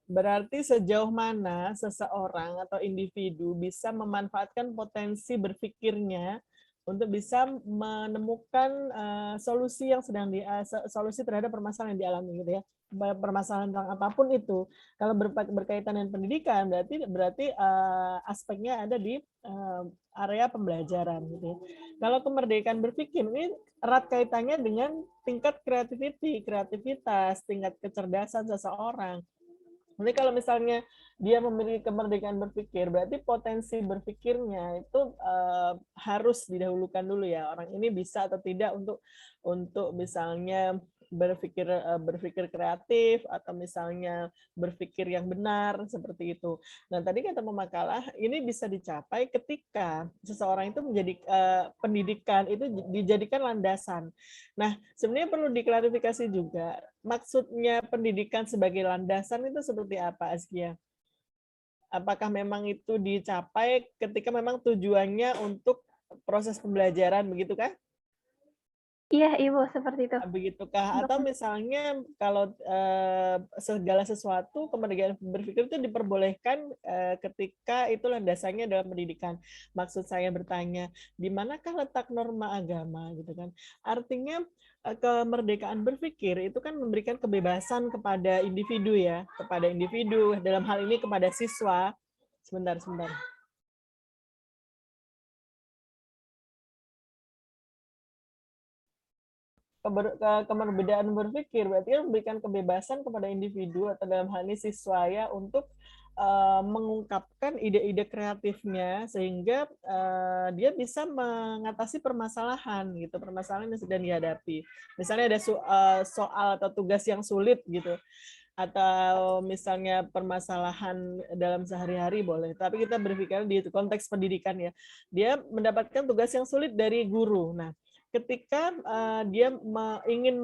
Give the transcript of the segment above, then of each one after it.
Berarti sejauh mana seseorang atau individu bisa memanfaatkan potensi berpikirnya untuk bisa menemukan solusi yang sedang solusi terhadap permasalahan yang dialami gitu ya. Permasalahan tentang apapun itu. Kalau berkaitan dengan pendidikan berarti aspeknya ada di area pembelajaran gitu ya. Kalau kemerdekaan berpikir ini erat kaitannya dengan tingkat kreativitas, tingkat kecerdasan seseorang. Jadi kalau misalnya dia memiliki kemerdekaan berpikir, berarti potensi berpikirnya itu harus didahulukan dulu ya. Orang ini bisa atau tidak untuk misalnya berpikir kreatif atau misalnya berpikir yang benar seperti itu. Nah, tadi kata pemakalah ini bisa dicapai ketika seseorang itu menjadi pendidikan itu dijadikan landasan. Nah, sebenarnya perlu diklarifikasi juga maksudnya pendidikan sebagai landasan itu seperti apa, Askia? Apakah memang itu dicapai ketika memang tujuannya untuk proses pembelajaran, begitu kah? Iya, Ibu, seperti itu. Begitukah? Untuk Atau misalnya kalau segala sesuatu kemerdekaan berpikir itu diperbolehkan ketika itu landasannya dalam pendidikan. Maksud saya bertanya, di manakah letak norma agama gitu kan? Artinya kemerdekaan berpikir itu kan memberikan kebebasan kepada individu ya, kepada individu dalam hal ini kepada siswa. Sebentar. Keberbedaan berpikir berarti kan memberikan kebebasan kepada individu atau dalam hal ini siswa ya untuk mengungkapkan ide-ide kreatifnya sehingga dia bisa mengatasi permasalahan gitu, permasalahan yang sedang dihadapi. Misalnya ada soal atau tugas yang sulit gitu, atau misalnya permasalahan dalam sehari-hari boleh, tapi kita berpikir di konteks pendidikan ya, dia mendapatkan tugas yang sulit dari guru. Nah, ketika dia ingin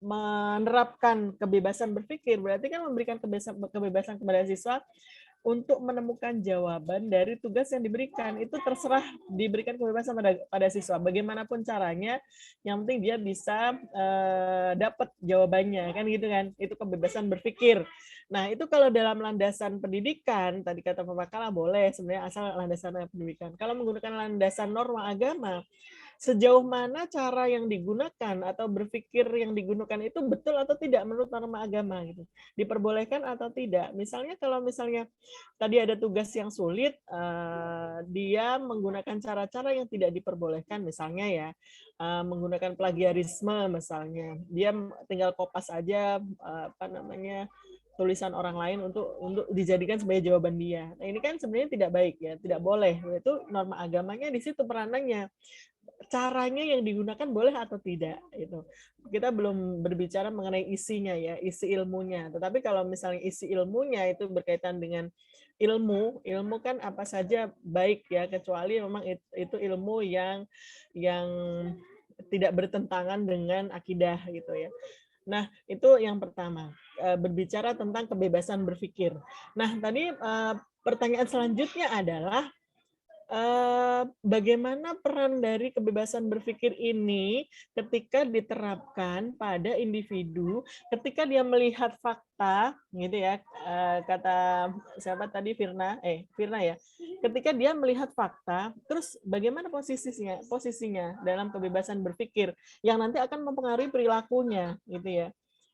menerapkan kebebasan berpikir, berarti kan memberikan kebebasan kepada siswa untuk menemukan jawaban dari tugas yang diberikan. Itu terserah diberikan kebebasan pada siswa. Bagaimanapun caranya, yang penting dia bisa dapat jawabannya, kan gitu kan? Itu kebebasan berpikir. Nah, itu kalau dalam landasan pendidikan, tadi kata pemakalah boleh sebenarnya asal landasan pendidikan. Kalau menggunakan landasan norma agama, sejauh mana cara yang digunakan atau berpikir yang digunakan itu betul atau tidak menurut norma agama gitu. Diperbolehkan atau tidak. Misalnya kalau misalnya tadi ada tugas yang sulit, dia menggunakan cara-cara yang tidak diperbolehkan misalnya ya, menggunakan plagiarisme misalnya. Dia tinggal kopas aja tulisan orang lain untuk dijadikan sebagai jawaban dia. Nah, ini kan sebenarnya tidak baik ya, tidak boleh. Itu norma agamanya di situ peranannya. Caranya yang digunakan boleh atau tidak itu. Kita belum berbicara mengenai isinya ya, isi ilmunya. Tetapi kalau misalnya isi ilmunya itu berkaitan dengan ilmu kan apa saja baik ya, kecuali memang itu ilmu yang tidak bertentangan dengan akidah gitu ya. Nah, itu yang pertama, berbicara tentang kebebasan berpikir. Nah, tadi pertanyaan selanjutnya adalah bagaimana peran dari kebebasan berpikir ini ketika diterapkan pada individu, ketika dia melihat fakta, gitu ya, kata siapa tadi Firna ya, ketika dia melihat fakta, terus bagaimana posisinya dalam kebebasan berpikir yang nanti akan mempengaruhi perilakunya, gitu ya,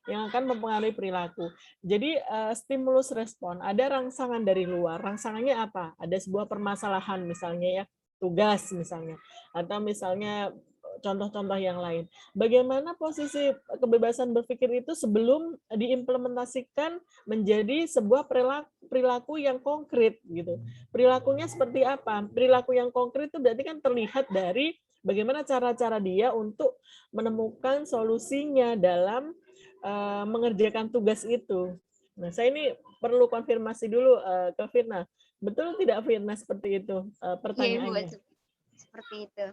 yang akan mempengaruhi perilaku. Jadi stimulus respon, ada rangsangan dari luar. Rangsangannya apa? Ada sebuah permasalahan misalnya ya, tugas misalnya, atau misalnya contoh-contoh yang lain. Bagaimana posisi kebebasan berpikir itu sebelum diimplementasikan menjadi sebuah perilaku yang konkret gitu. Perilakunya seperti apa? Perilaku yang konkret itu berarti kan terlihat dari bagaimana cara-cara dia untuk menemukan solusinya dalam mengerjakan tugas itu. Nah, saya ini perlu konfirmasi dulu ke Firna. Betul tidak Firna seperti itu Iya, Ibu, pertanyaannya? seperti itu.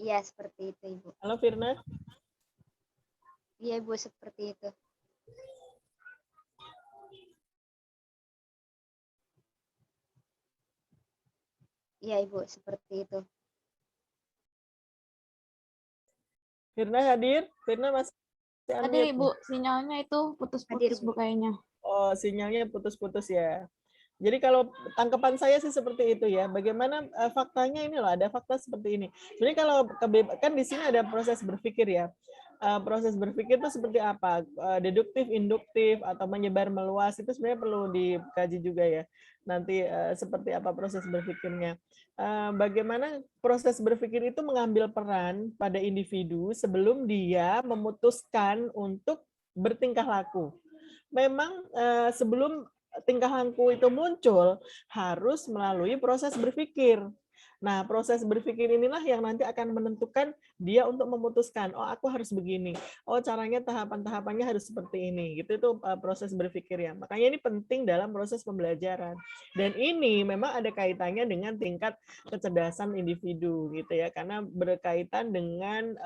Iya, seperti itu, Ibu. Halo Firna? Iya, Ibu, seperti itu. Iya, Ibu, seperti itu. Firna hadir? Firna masih Tadi Bu, sinyalnya itu Hadir, putus-putus Bu. Bu kayaknya. Oh, sinyalnya putus-putus ya. Jadi kalau tanggapan saya sih seperti itu ya. Bagaimana faktanya ini loh, ada fakta seperti ini. Sebenarnya kalau kan di sini ada proses berpikir ya. Proses berpikir itu seperti apa? Deduktif, induktif, atau menyebar meluas itu sebenarnya perlu dikaji juga ya. Nanti seperti apa proses berpikirnya. Bagaimana proses berpikir itu mengambil peran pada individu sebelum dia memutuskan untuk bertingkah laku. Memang sebelum tingkah laku itu muncul harus melalui proses berpikir. Nah, proses berpikir inilah yang nanti akan menentukan dia untuk memutuskan, oh aku harus begini, oh caranya tahapan-tahapannya harus seperti ini, gitu itu proses berpikir ya. Makanya ini penting dalam proses pembelajaran. Dan ini memang ada kaitannya dengan tingkat kecerdasan individu gitu ya, karena berkaitan dengan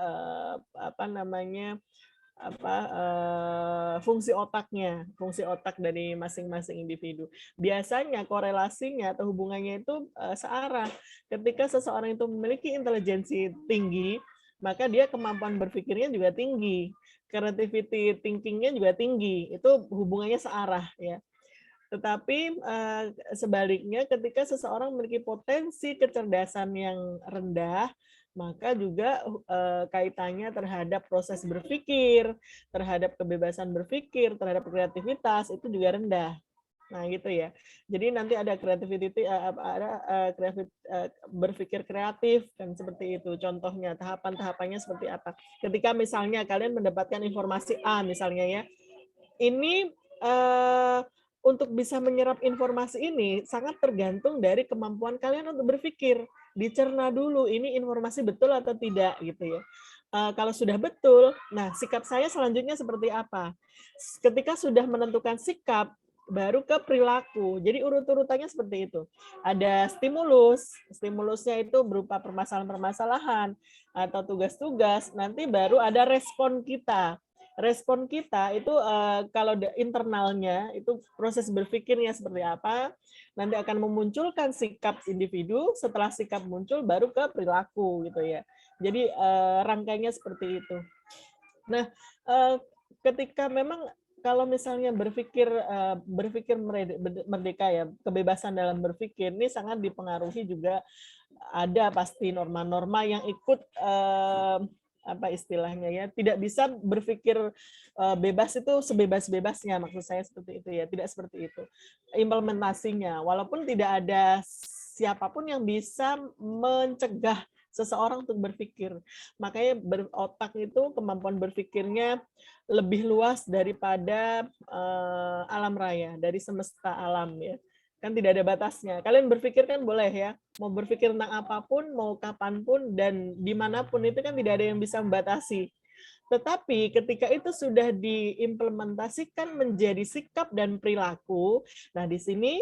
fungsi otak dari masing-masing individu. Biasanya korelasinya atau hubungannya itu searah. Ketika seseorang itu memiliki intelijensi tinggi, maka dia kemampuan berpikirnya juga tinggi, creativity thinking-nya juga tinggi. Itu hubungannya searah ya. Tetapi sebaliknya ketika seseorang memiliki potensi kecerdasan yang rendah, maka juga kaitannya terhadap proses berpikir, terhadap kebebasan berpikir, terhadap kreativitas itu juga rendah. Nah, gitu ya. Jadi nanti ada berpikir kreatif dan seperti itu. Contohnya tahapan-tahapannya seperti apa. Ketika misalnya kalian mendapatkan informasi A misalnya ya. Ini untuk bisa menyerap informasi ini sangat tergantung dari kemampuan kalian untuk berpikir. Dicerna dulu ini informasi betul atau tidak gitu ya. Kalau sudah betul, nah sikap saya selanjutnya seperti apa? Ketika sudah menentukan sikap, baru ke perilaku. Jadi urut-urutannya seperti itu. Ada stimulusnya itu berupa permasalahan-permasalahan atau tugas-tugas, nanti baru ada respon kita. Respon kita itu kalau internalnya itu proses berpikirnya seperti apa, nanti akan memunculkan sikap individu, setelah sikap muncul baru ke perilaku gitu ya. Jadi rangkaiannya seperti itu. Nah, ketika memang kalau misalnya berpikir merdeka ya, kebebasan dalam berpikir ini sangat dipengaruhi juga ada pasti norma-norma yang ikut apa istilahnya ya, tidak bisa berpikir bebas itu sebebas-bebasnya, maksud saya seperti itu ya, tidak seperti itu implementasinya, walaupun tidak ada siapapun yang bisa mencegah seseorang untuk berpikir. Makanya berotak itu kemampuan berpikirnya lebih luas daripada alam raya, dari semesta alam ya. Kan tidak ada batasnya. Kalian berpikir kan boleh ya, mau berpikir tentang apapun, mau kapanpun, dan dimanapun itu kan tidak ada yang bisa membatasi. Tetapi ketika itu sudah diimplementasikan menjadi sikap dan perilaku, nah di sini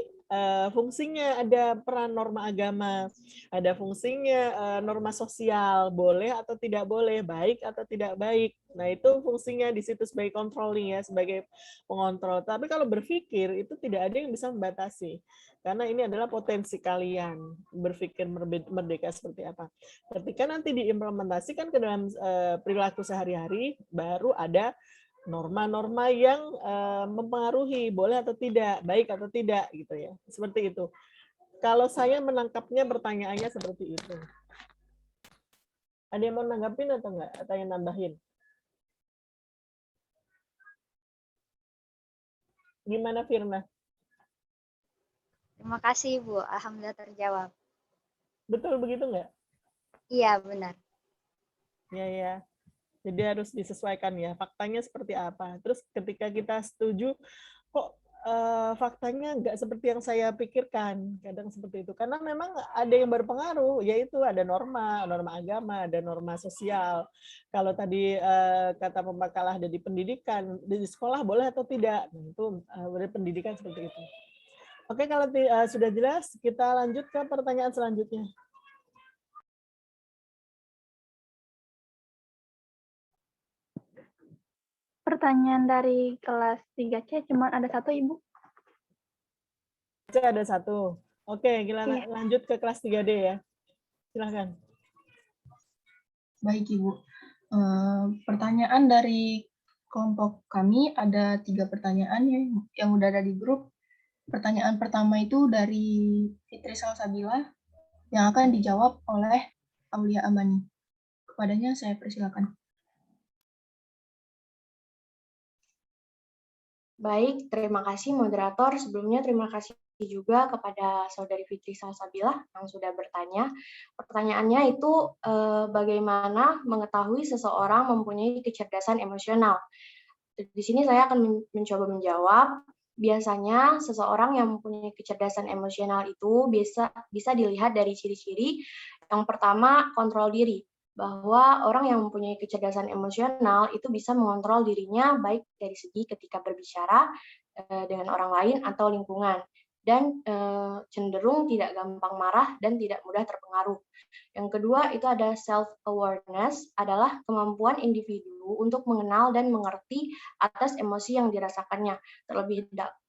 fungsinya ada peran norma agama, ada fungsinya norma sosial, boleh atau tidak boleh, baik atau tidak baik. Nah itu fungsinya di situ sebagai controlling ya, sebagai pengontrol. Tapi kalau berpikir itu tidak ada yang bisa membatasi. Karena ini adalah potensi kalian berpikir merdeka seperti apa. Ketika nanti diimplementasikan ke dalam perilaku sehari-hari, baru ada norma-norma yang mempengaruhi boleh atau tidak, baik atau tidak gitu ya. Seperti itu. Kalau saya menangkapnya pertanyaannya seperti itu. Ada yang mau nanggapin atau enggak? Atau yang nambahin? Gimana Firna? Terima kasih, Bu. Alhamdulillah terjawab. Betul begitu enggak? Iya, benar. Ya, ya. Jadi harus disesuaikan ya, faktanya seperti apa. Terus ketika kita setuju, kok faktanya nggak seperti yang saya pikirkan, kadang seperti itu. Karena memang ada yang berpengaruh, yaitu ada norma agama, ada norma sosial. Kalau tadi kata pembakalah ada di pendidikan, di sekolah boleh atau tidak, nah, itu dari pendidikan seperti itu. Oke, kalau sudah jelas, kita lanjut ke pertanyaan selanjutnya. Pertanyaan dari kelas 3C cuma ada satu, Ibu. Ada satu. Oke, kita Iya. lanjut ke kelas 3D ya. Silahkan. Baik, Ibu. Pertanyaan dari kelompok kami ada 3 pertanyaan yang udah ada di grup. Pertanyaan pertama itu dari Fitri Salsabila yang akan dijawab oleh Aulia Amani. Kepadanya saya persilakan. Baik, terima kasih moderator. Sebelumnya terima kasih juga kepada Saudari Fitri Salsabila yang sudah bertanya. Pertanyaannya itu bagaimana mengetahui seseorang mempunyai kecerdasan emosional. Di sini saya akan mencoba menjawab. Biasanya seseorang yang mempunyai kecerdasan emosional itu bisa dilihat dari ciri-ciri. Yang pertama, kontrol diri. Bahwa orang yang mempunyai kecerdasan emosional itu bisa mengontrol dirinya baik dari segi ketika berbicara dengan orang lain atau lingkungan, dan cenderung tidak gampang marah dan tidak mudah terpengaruh. Yang kedua itu ada self-awareness, adalah kemampuan individu untuk mengenal dan mengerti atas emosi yang dirasakannya.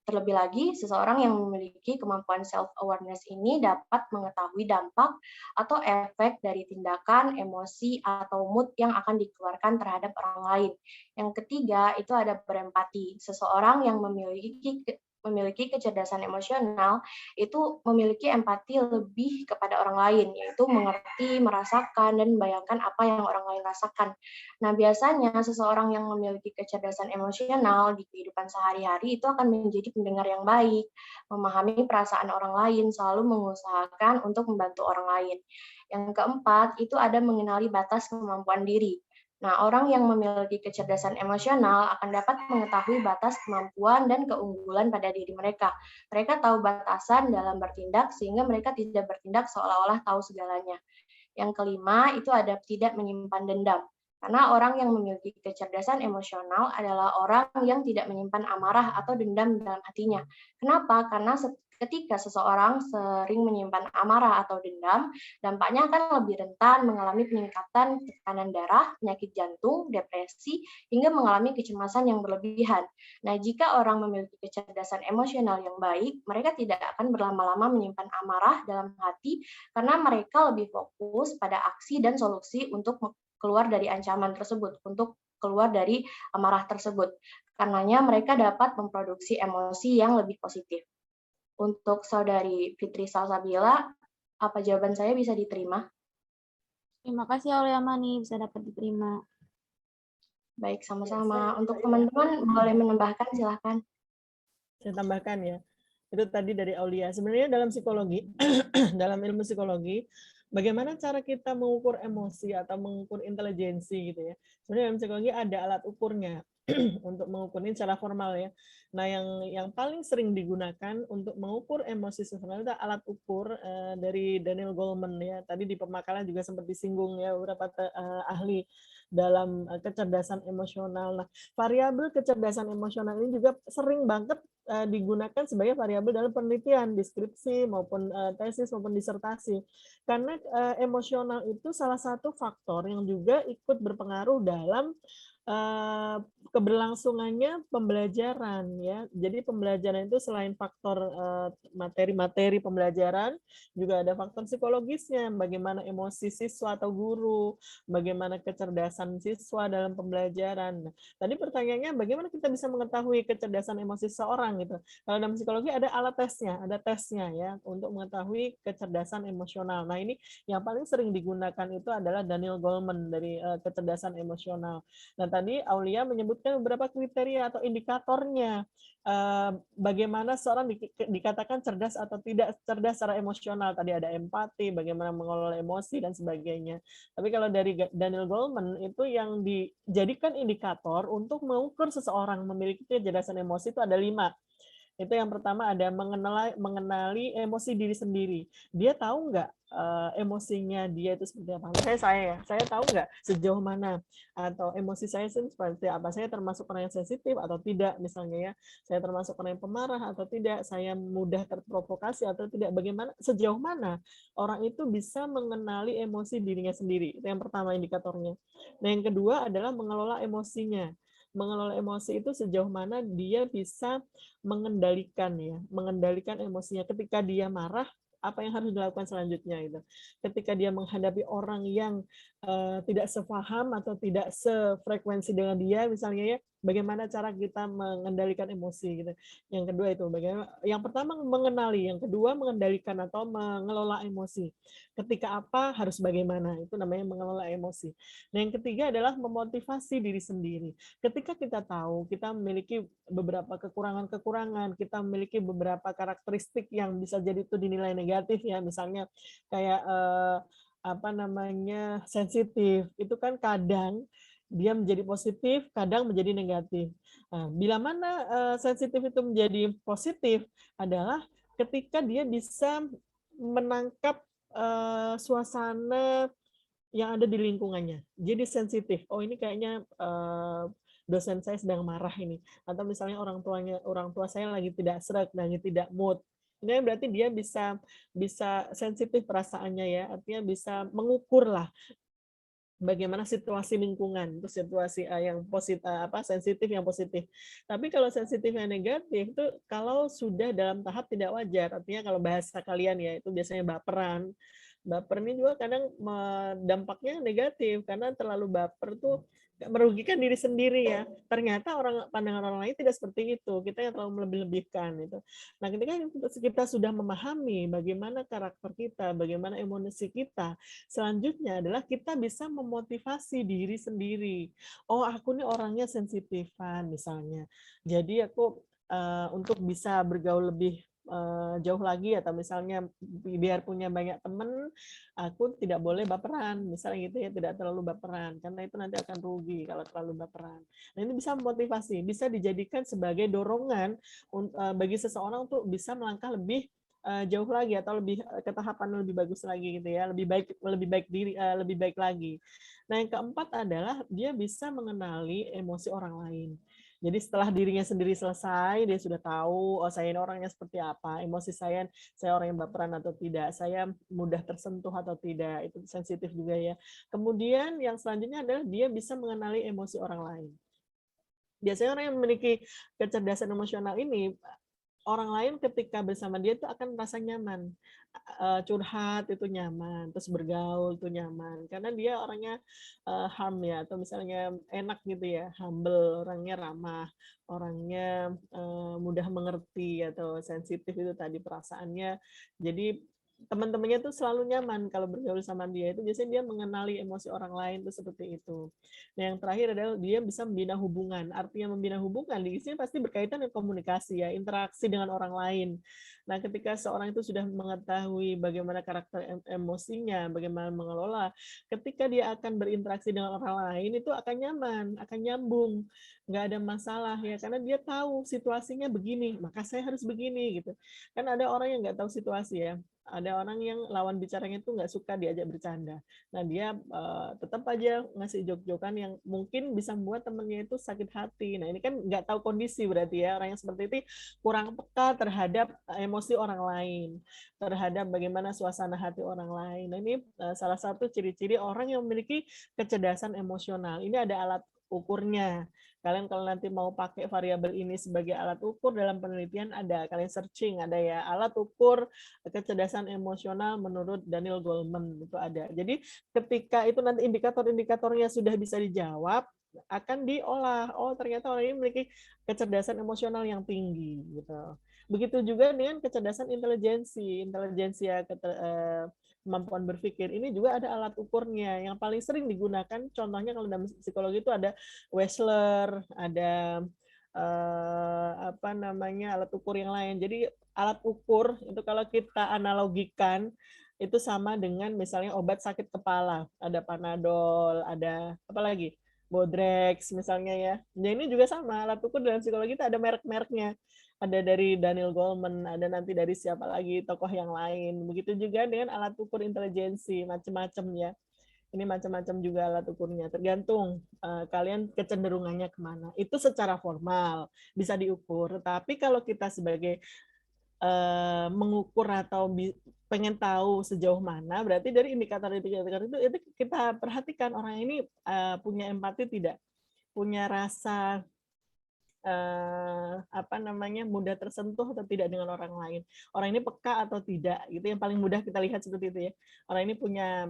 Terlebih lagi, seseorang yang memiliki kemampuan self-awareness ini dapat mengetahui dampak atau efek dari tindakan, emosi, atau mood yang akan dikeluarkan terhadap orang lain. Yang ketiga, itu ada berempati. Seseorang yang memiliki kecerdasan emosional itu memiliki empati lebih kepada orang lain, yaitu mengerti, merasakan, dan membayangkan apa yang orang lain rasakan. Nah, biasanya seseorang yang memiliki kecerdasan emosional di kehidupan sehari-hari itu akan menjadi pendengar yang baik, memahami perasaan orang lain, selalu mengusahakan untuk membantu orang lain. Yang keempat, itu ada mengenali batas kemampuan diri. Nah, orang yang memiliki kecerdasan emosional akan dapat mengetahui batas kemampuan dan keunggulan pada diri mereka. Mereka tahu batasan dalam bertindak sehingga mereka tidak bertindak seolah-olah tahu segalanya. Yang kelima, itu ada tidak menyimpan dendam. Karena orang yang memiliki kecerdasan emosional adalah orang yang tidak menyimpan amarah atau dendam dalam hatinya. Kenapa? Karena ketika seseorang sering menyimpan amarah atau dendam, dampaknya akan lebih rentan mengalami peningkatan tekanan darah, penyakit jantung, depresi, hingga mengalami kecemasan yang berlebihan. Nah, jika orang memiliki kecerdasan emosional yang baik, mereka tidak akan berlama-lama menyimpan amarah dalam hati karena mereka lebih fokus pada aksi dan solusi untuk keluar dari ancaman tersebut, untuk keluar dari amarah tersebut. Karenanya mereka dapat memproduksi emosi yang lebih positif. Untuk Saudari Fitri Salsabila, apa jawaban saya bisa diterima? Terima kasih Aulia Amani, bisa dapat diterima. Baik, sama-sama. Untuk teman-teman boleh menambahkan, silahkan. Saya tambahkan ya. Itu tadi dari Aulia. Sebenarnya dalam psikologi, dalam ilmu psikologi, bagaimana cara kita mengukur emosi atau mengukur intelijensi gitu ya. Sebenarnya dalam psikologi ada alat ukurnya untuk mengukurnya secara formal ya. Nah, yang paling sering digunakan untuk mengukur emosi seseorang itu alat ukur dari Daniel Goleman ya. Tadi di pemakalan juga sempat disinggung ya beberapa ahli dalam kecerdasan emosional. Nah, variabel kecerdasan emosional ini juga sering banget digunakan sebagai variabel dalam penelitian, deskripsi maupun tesis maupun disertasi. Karena emosional itu salah satu faktor yang juga ikut berpengaruh dalam keberlangsungannya pembelajaran ya. Jadi pembelajaran itu selain faktor materi-materi pembelajaran, juga ada faktor psikologisnya, bagaimana emosi siswa atau guru, bagaimana kecerdasan siswa dalam pembelajaran. Nah, tadi pertanyaannya bagaimana kita bisa mengetahui kecerdasan emosi seseorang gitu. Kalau dalam psikologi ada alat tesnya ya untuk mengetahui kecerdasan emosional. Nah, ini yang paling sering digunakan itu adalah Daniel Goleman dari kecerdasan emosional. Nah, tadi Aulia menyebutkan beberapa kriteria atau indikatornya bagaimana seorang dikatakan cerdas atau tidak cerdas secara emosional. Tadi ada empati, bagaimana mengelola emosi dan sebagainya. Tapi kalau dari Daniel Goleman itu yang dijadikan indikator untuk mengukur seseorang memiliki kecerdasan emosi itu ada 5. Itu yang pertama ada mengenali emosi diri sendiri. Dia tahu nggak emosinya dia itu seperti apa? Saya tahu nggak sejauh mana, atau emosi saya seperti apa? Saya termasuk orang yang sensitif atau tidak misalnya ya? Saya termasuk orang yang pemarah atau tidak? Saya mudah terprovokasi atau tidak? Bagaimana sejauh mana orang itu bisa mengenali emosi dirinya sendiri? Itu yang pertama indikatornya. Nah, yang kedua adalah mengelola emosinya. Mengelola emosi itu sejauh mana dia bisa mengendalikan emosinya. Ketika dia marah, apa yang harus dilakukan selanjutnya itu. Ketika dia menghadapi orang yang tidak sepaham atau tidak sefrekuensi dengan dia misalnya ya, bagaimana cara kita mengendalikan emosi gitu. Yang kedua itu bagaimana, yang pertama mengenali, yang kedua mengendalikan atau mengelola emosi. Ketika apa harus bagaimana, itu namanya mengelola emosi. Nah, yang ketiga adalah memotivasi diri sendiri. Ketika kita tahu kita memiliki beberapa kekurangan-kekurangan, kita memiliki beberapa karakteristik yang bisa jadi itu dinilai negatif ya, misalnya kayak sensitif, itu kan kadang dia menjadi positif, kadang menjadi negatif. Nah, bila mana sensitif itu menjadi positif adalah ketika dia bisa menangkap suasana yang ada di lingkungannya. Jadi sensitif. Oh, ini kayaknya dosen saya sedang marah ini, atau misalnya orang tua saya lagi tidak sreg, lagi tidak mood. Ini berarti dia bisa sensitif perasaannya ya, artinya bisa mengukur lah bagaimana situasi lingkungan, itu situasi yang positif, sensitif yang positif. Tapi kalau sensitif yang negatif itu kalau sudah dalam tahap tidak wajar, artinya kalau bahasa kalian ya itu biasanya baperan. Baper ini juga kadang dampaknya negatif karena terlalu baper tuh merugikan diri sendiri ya. Ternyata pandangan orang lain tidak seperti itu. Kita yang terlalu melebih-lebihkan itu. Nah, ketika kita sudah memahami bagaimana karakter kita, bagaimana emosi kita, selanjutnya adalah kita bisa memotivasi diri sendiri. Oh, aku nih orangnya sensitifan misalnya. Jadi aku untuk bisa bergaul lebih jauh lagi atau misalnya biar punya banyak teman, aku tidak boleh baperan, misalnya gitu ya, tidak terlalu baperan karena itu nanti akan rugi kalau terlalu baperan. Nah, ini bisa memotivasi, bisa dijadikan sebagai dorongan bagi seseorang untuk bisa melangkah lebih jauh lagi atau lebih ke tahapan lebih bagus lagi gitu ya, lebih baik lagi. Nah, yang keempat adalah dia bisa mengenali emosi orang lain. Jadi setelah dirinya sendiri selesai, dia sudah tahu, oh saya ini orangnya seperti apa, emosi saya orang yang baperan atau tidak, saya mudah tersentuh atau tidak, itu sensitif juga ya. Kemudian yang selanjutnya adalah dia bisa mengenali emosi orang lain. Biasanya orang yang memiliki kecerdasan emosional ini, orang lain ketika bersama dia itu akan merasa nyaman. Curhat itu nyaman, terus bergaul itu nyaman. Karena dia orangnya ya, atau misalnya enak gitu ya, humble, orangnya ramah, orangnya mudah mengerti atau sensitif itu tadi perasaannya. Jadi teman-temannya tuh selalu nyaman kalau bergaul sama dia, itu biasanya dia mengenali emosi orang lain tuh seperti itu. Nah, yang terakhir adalah dia bisa membina hubungan. Artinya membina hubungan di sini pasti berkaitan dengan komunikasi ya, interaksi dengan orang lain. Nah, ketika seorang itu sudah mengetahui bagaimana karakter emosinya, bagaimana mengelola, ketika dia akan berinteraksi dengan orang lain itu akan nyaman, akan nyambung, nggak ada masalah ya, karena dia tahu situasinya begini, maka saya harus begini gitu. Kan ada orang yang nggak tahu situasi ya, ada orang yang lawan bicaranya itu nggak suka diajak bercanda. Nah, dia tetap aja ngasih jok-jokan yang mungkin bisa membuat temennya itu sakit hati. Nah, ini kan nggak tahu kondisi berarti ya, orang yang seperti itu kurang peka terhadap emosi orang lain, terhadap bagaimana suasana hati orang lain. Nah, ini salah satu ciri-ciri orang yang memiliki kecerdasan emosional. Ini ada alat ukurnya. Kalian kalau nanti mau pakai variabel ini sebagai alat ukur dalam penelitian ada, kalian searching ada ya, alat ukur kecerdasan emosional menurut Daniel Goleman itu ada. Jadi ketika itu nanti indikator-indikatornya sudah bisa dijawab, akan diolah. Oh, ternyata orang ini memiliki kecerdasan emosional yang tinggi gitu. Begitu juga dengan kecerdasan intelijensi ya, kemampuan berpikir. Ini juga ada alat ukurnya. Yang paling sering digunakan contohnya kalau dalam psikologi itu ada Wechsler, ada alat ukur yang lain. Jadi alat ukur itu kalau kita analogikan itu sama dengan misalnya obat sakit kepala, ada Panadol, ada apa lagi? Bodrex misalnya ya. Nah, ini juga sama, alat ukur dalam psikologi itu ada merek-mereknya. Ada dari Daniel Goleman, ada nanti dari siapa lagi tokoh yang lain. Begitu juga dengan alat ukur intelijensi, macam-macam ya. Ini macam-macam juga alat ukurnya, tergantung kalian kecenderungannya kemana. Itu secara formal bisa diukur. Tapi kalau kita sebagai mengukur atau pengen tahu sejauh mana, berarti dari indikator-indikator itu kita perhatikan orang ini punya empati tidak, punya rasa mudah tersentuh atau tidak dengan orang lain. Orang ini peka atau tidak, gitu yang paling mudah kita lihat seperti itu ya. Orang ini punya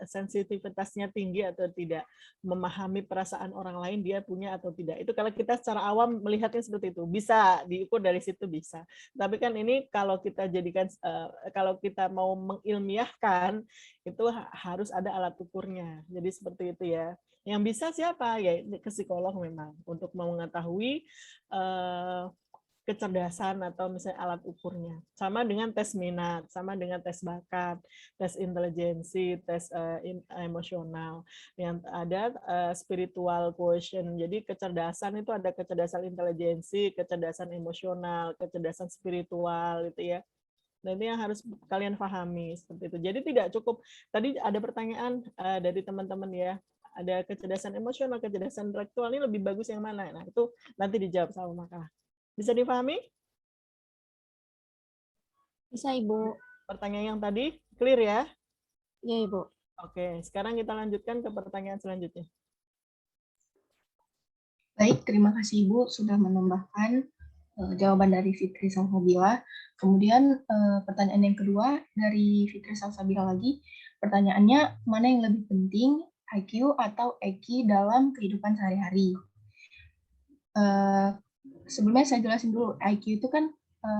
sensitivitasnya tinggi atau tidak, memahami perasaan orang lain dia punya atau tidak. Itu kalau kita secara awam melihatnya seperti itu, bisa diukur dari situ bisa. Tapi kan ini kalau kita jadikan kalau kita mau mengilmiahkan itu harus ada alat ukurnya. Jadi seperti itu ya. Yang bisa siapa? Ya ke psikolog memang untuk mengetahui kecerdasan atau misalnya alat ukurnya. Sama dengan tes minat, sama dengan tes bakat, tes intelijensi, tes emosional. Yang ada spiritual quotient. Jadi kecerdasan itu ada kecerdasan intelijensi, kecerdasan emosional, kecerdasan spiritual gitu ya. Nah, ini yang harus kalian pahami seperti itu. Jadi tidak cukup. Tadi ada pertanyaan dari teman-teman ya. Ada kecerdasan emosional, kecerdasan intelektual, ini lebih bagus yang mana? Nah, itu nanti dijawab sama makalah. Bisa dipahami? Bisa, Ibu. Pertanyaan yang tadi clear ya? Iya, Ibu. Oke, sekarang kita lanjutkan ke pertanyaan selanjutnya. Baik, terima kasih Ibu sudah menambahkan jawaban dari Fitri Salsabila. Kemudian pertanyaan yang kedua dari Fitri Salsabila lagi. Pertanyaannya, mana yang lebih penting, IQ atau EQ dalam kehidupan sehari-hari? Sebelumnya saya jelasin dulu, IQ itu kan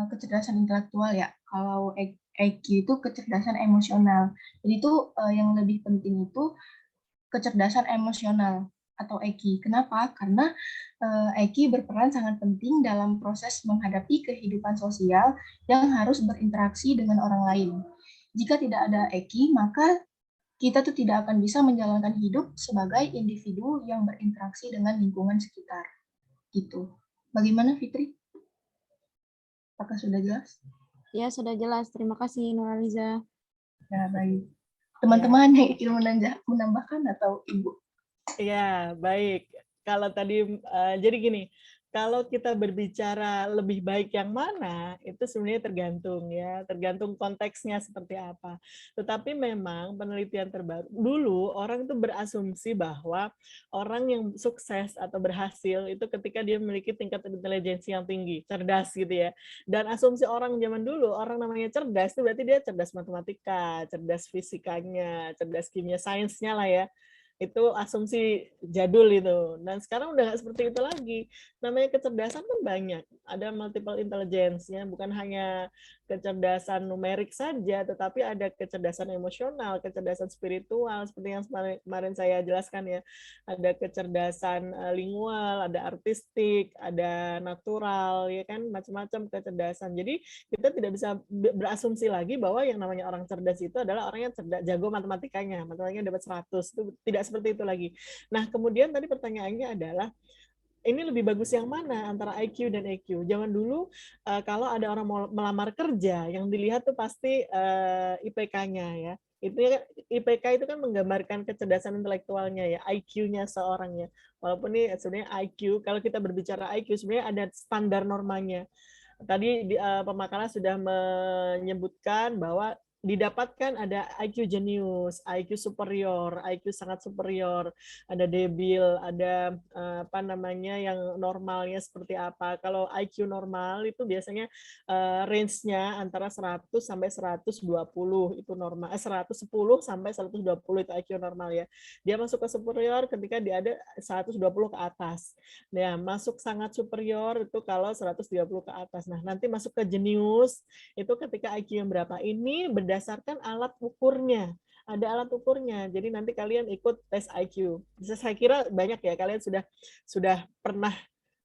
kecerdasan intelektual ya. Kalau EQ itu kecerdasan emosional. Jadi itu yang lebih penting itu kecerdasan emosional atau EQ. Kenapa? Karena EQ berperan sangat penting dalam proses menghadapi kehidupan sosial yang harus berinteraksi dengan orang lain. Jika tidak ada EQ, maka kita tuh tidak akan bisa menjalankan hidup sebagai individu yang berinteraksi dengan lingkungan sekitar. Gitu. Bagaimana Fitri? Apakah sudah jelas? Ya, sudah jelas. Terima kasih, Nuraliza. Ya, baik. Teman-teman yang ingin menambahkan atau Ibu? Iya, baik. Kalau tadi, jadi gini, kalau kita berbicara lebih baik yang mana, itu sebenarnya tergantung ya, tergantung konteksnya seperti apa. Tetapi memang penelitian terbaru, dulu orang itu berasumsi bahwa orang yang sukses atau berhasil itu ketika dia memiliki tingkat intelijensi yang tinggi, cerdas gitu ya. Dan asumsi orang zaman dulu, orang namanya cerdas itu berarti dia cerdas matematika, cerdas fisikanya, cerdas kimia, sainsnya lah ya. Itu asumsi jadul itu. Dan sekarang udah nggak seperti itu lagi. Namanya kecerdasan kan banyak. Ada multiple intelligence-nya, bukan hanya kecerdasan numerik saja, tetapi ada kecerdasan emosional, kecerdasan spiritual, seperti yang kemarin saya jelaskan ya. Ada kecerdasan lingual, ada artistik, ada natural, ya kan, macam-macam kecerdasan. Jadi kita tidak bisa berasumsi lagi bahwa yang namanya orang cerdas itu adalah orang yang cerdas, jago matematikanya dapat 100. Itu tidak seperti itu lagi. Nah, kemudian tadi pertanyaannya adalah, ini lebih bagus yang mana antara IQ dan EQ? Jangan dulu kalau ada orang mau melamar kerja, yang dilihat tuh pasti IPK-nya ya. IPK itu kan menggambarkan kecerdasan intelektualnya ya, IQ-nya seorang ya. Walaupun ini sebenarnya IQ, kalau kita berbicara IQ sebenarnya ada standar normanya. Tadi pemakaran sudah menyebutkan bahwa didapatkan ada IQ jenius, IQ superior, IQ sangat superior, ada debil, ada yang normalnya seperti apa. Kalau IQ normal itu biasanya range-nya antara 100 sampai 120 itu normal. 110 sampai 120 itu IQ normal ya. Dia masuk ke superior ketika dia ada 120 ke atas. Nah, masuk sangat superior itu kalau 130 ke atas. Nah, nanti masuk ke jenius itu ketika IQ yang berapa. Ini berdasarkan alat ukurnya. Ada alat ukurnya. Jadi nanti kalian ikut tes IQ. Saya kira banyak ya, kalian sudah pernah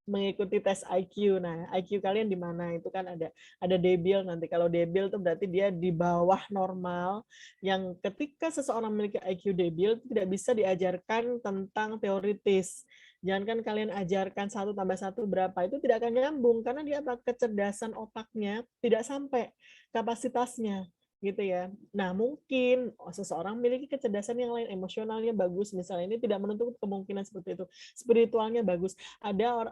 mengikuti tes IQ. Nah, IQ kalian di mana? Itu kan ada debil nanti. Kalau debil itu berarti dia di bawah normal, yang ketika seseorang memiliki IQ debil tidak bisa diajarkan tentang teoritis. Jangankan kalian ajarkan 1 tambah 1 berapa, itu tidak akan nyambung karena dia kecerdasan otaknya tidak sampai kapasitasnya. gitu ya. Nah, mungkin seseorang memiliki kecerdasan yang lain, emosionalnya bagus, misalnya, ini tidak menutup kemungkinan seperti itu. Spiritualnya bagus. Ada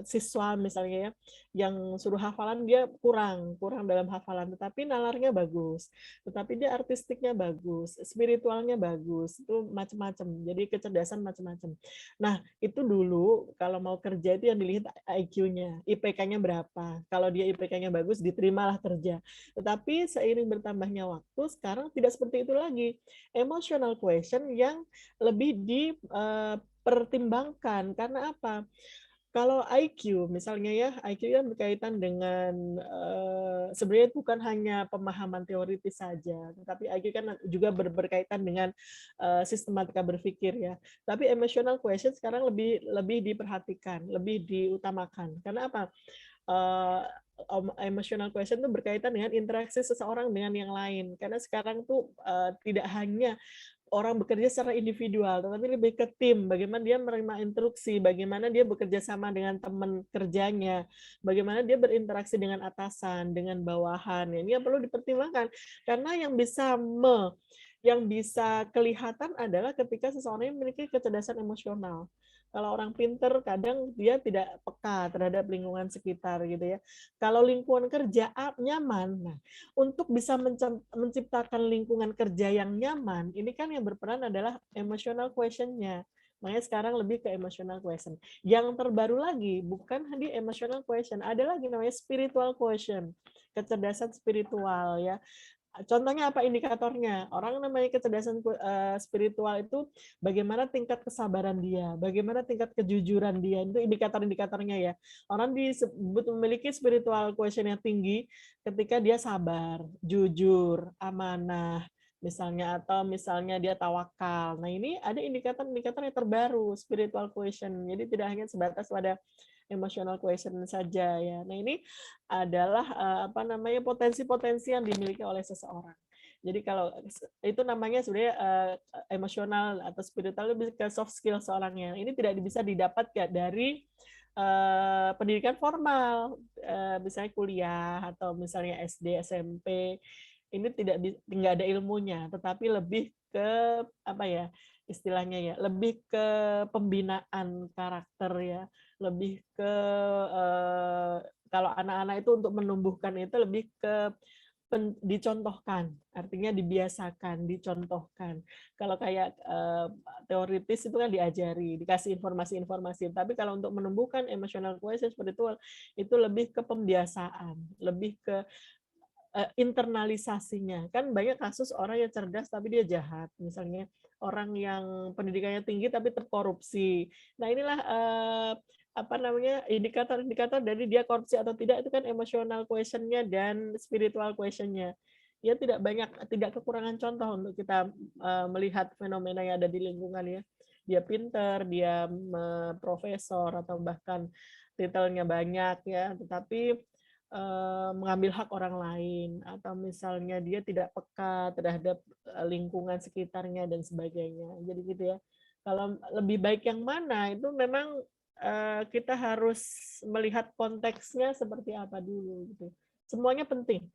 siswa misalnya ya, yang suruh hafalan dia kurang dalam hafalan, tetapi nalarnya bagus, tetapi dia artistiknya bagus, spiritualnya bagus, itu macam-macam. Jadi kecerdasan macam-macam. Nah, itu dulu kalau mau kerja itu yang dilihat IQ-nya, IPK-nya berapa. Kalau dia IPK-nya bagus, diterimalah kerja. Tetapi seiring bertambahnya waktu, sekarang tidak seperti itu lagi. Emotional question yang lebih dipertimbangkan. Karena apa? Kalau IQ, misalnya ya, IQ yang berkaitan dengan, sebenarnya bukan hanya pemahaman teoritis saja, tetapi IQ kan juga berkaitan dengan sistematika berpikir ya. Tapi emotional question sekarang lebih diperhatikan, lebih diutamakan. Karena apa? Emotional question itu berkaitan dengan interaksi seseorang dengan yang lain. Karena sekarang tuh tidak hanya orang bekerja secara individual, tetapi lebih ke tim. Bagaimana dia menerima instruksi, bagaimana dia bekerja sama dengan teman kerjanya, bagaimana dia berinteraksi dengan atasan, dengan bawahan. Ini yang perlu dipertimbangkan. Karena yang bisa kelihatan adalah ketika seseorang memiliki kecerdasan emosional. Kalau orang pinter, kadang dia tidak peka terhadap lingkungan sekitar gitu ya. Kalau lingkungan kerja nyaman, nah, untuk bisa menciptakan lingkungan kerja yang nyaman, ini kan yang berperan adalah emotional question-nya. Makanya sekarang lebih ke emotional question. Yang terbaru lagi, bukan di emotional question, ada lagi namanya spiritual question, kecerdasan spiritual ya. Contohnya apa indikatornya? Orang namanya kecerdasan spiritual itu bagaimana tingkat kesabaran dia, bagaimana tingkat kejujuran dia, itu indikator-indikatornya ya. Orang disebut memiliki spiritual quotient yang tinggi ketika dia sabar, jujur, amanah, misalnya, atau misalnya dia tawakal. Nah, ini ada indikator-indikator yang terbaru, spiritual quotient. Jadi tidak hanya sebatas pada emotional question saja ya. Nah, ini adalah potensi-potensi yang dimiliki oleh seseorang. Jadi kalau itu namanya sebenarnya emosional atau spiritual lebih ke soft skill seorangnya. Ini tidak bisa didapat dari pendidikan formal, misalnya kuliah atau misalnya SD, SMP. Ini nggak ada ilmunya, tetapi lebih ke apa ya istilahnya ya, lebih ke pembinaan karakter ya, lebih ke kalau anak-anak itu untuk menumbuhkan itu lebih ke dicontohkan, artinya dibiasakan, dicontohkan. Kalau kayak teoritis itu kan diajari, dikasih informasi-informasi. Tapi kalau untuk menumbuhkan emotional quotient itu lebih ke pembiasaan, lebih ke internalisasinya. Kan banyak kasus orang yang cerdas tapi dia jahat, misalnya orang yang pendidikannya tinggi tapi terkorupsi. Nah, inilah indikator-indikator dari dia korupsi atau tidak, itu kan emotional question-nya dan spiritual question-nya. Ya tidak kekurangan contoh untuk kita melihat fenomena yang ada di lingkungan ya. Dia pinter, dia profesor atau bahkan titelnya banyak ya, tetapi mengambil hak orang lain, atau misalnya dia tidak peka terhadap lingkungan sekitarnya dan sebagainya. Jadi gitu ya. Kalau lebih baik yang mana itu memang kita harus melihat konteksnya seperti apa dulu gitu. Semuanya penting.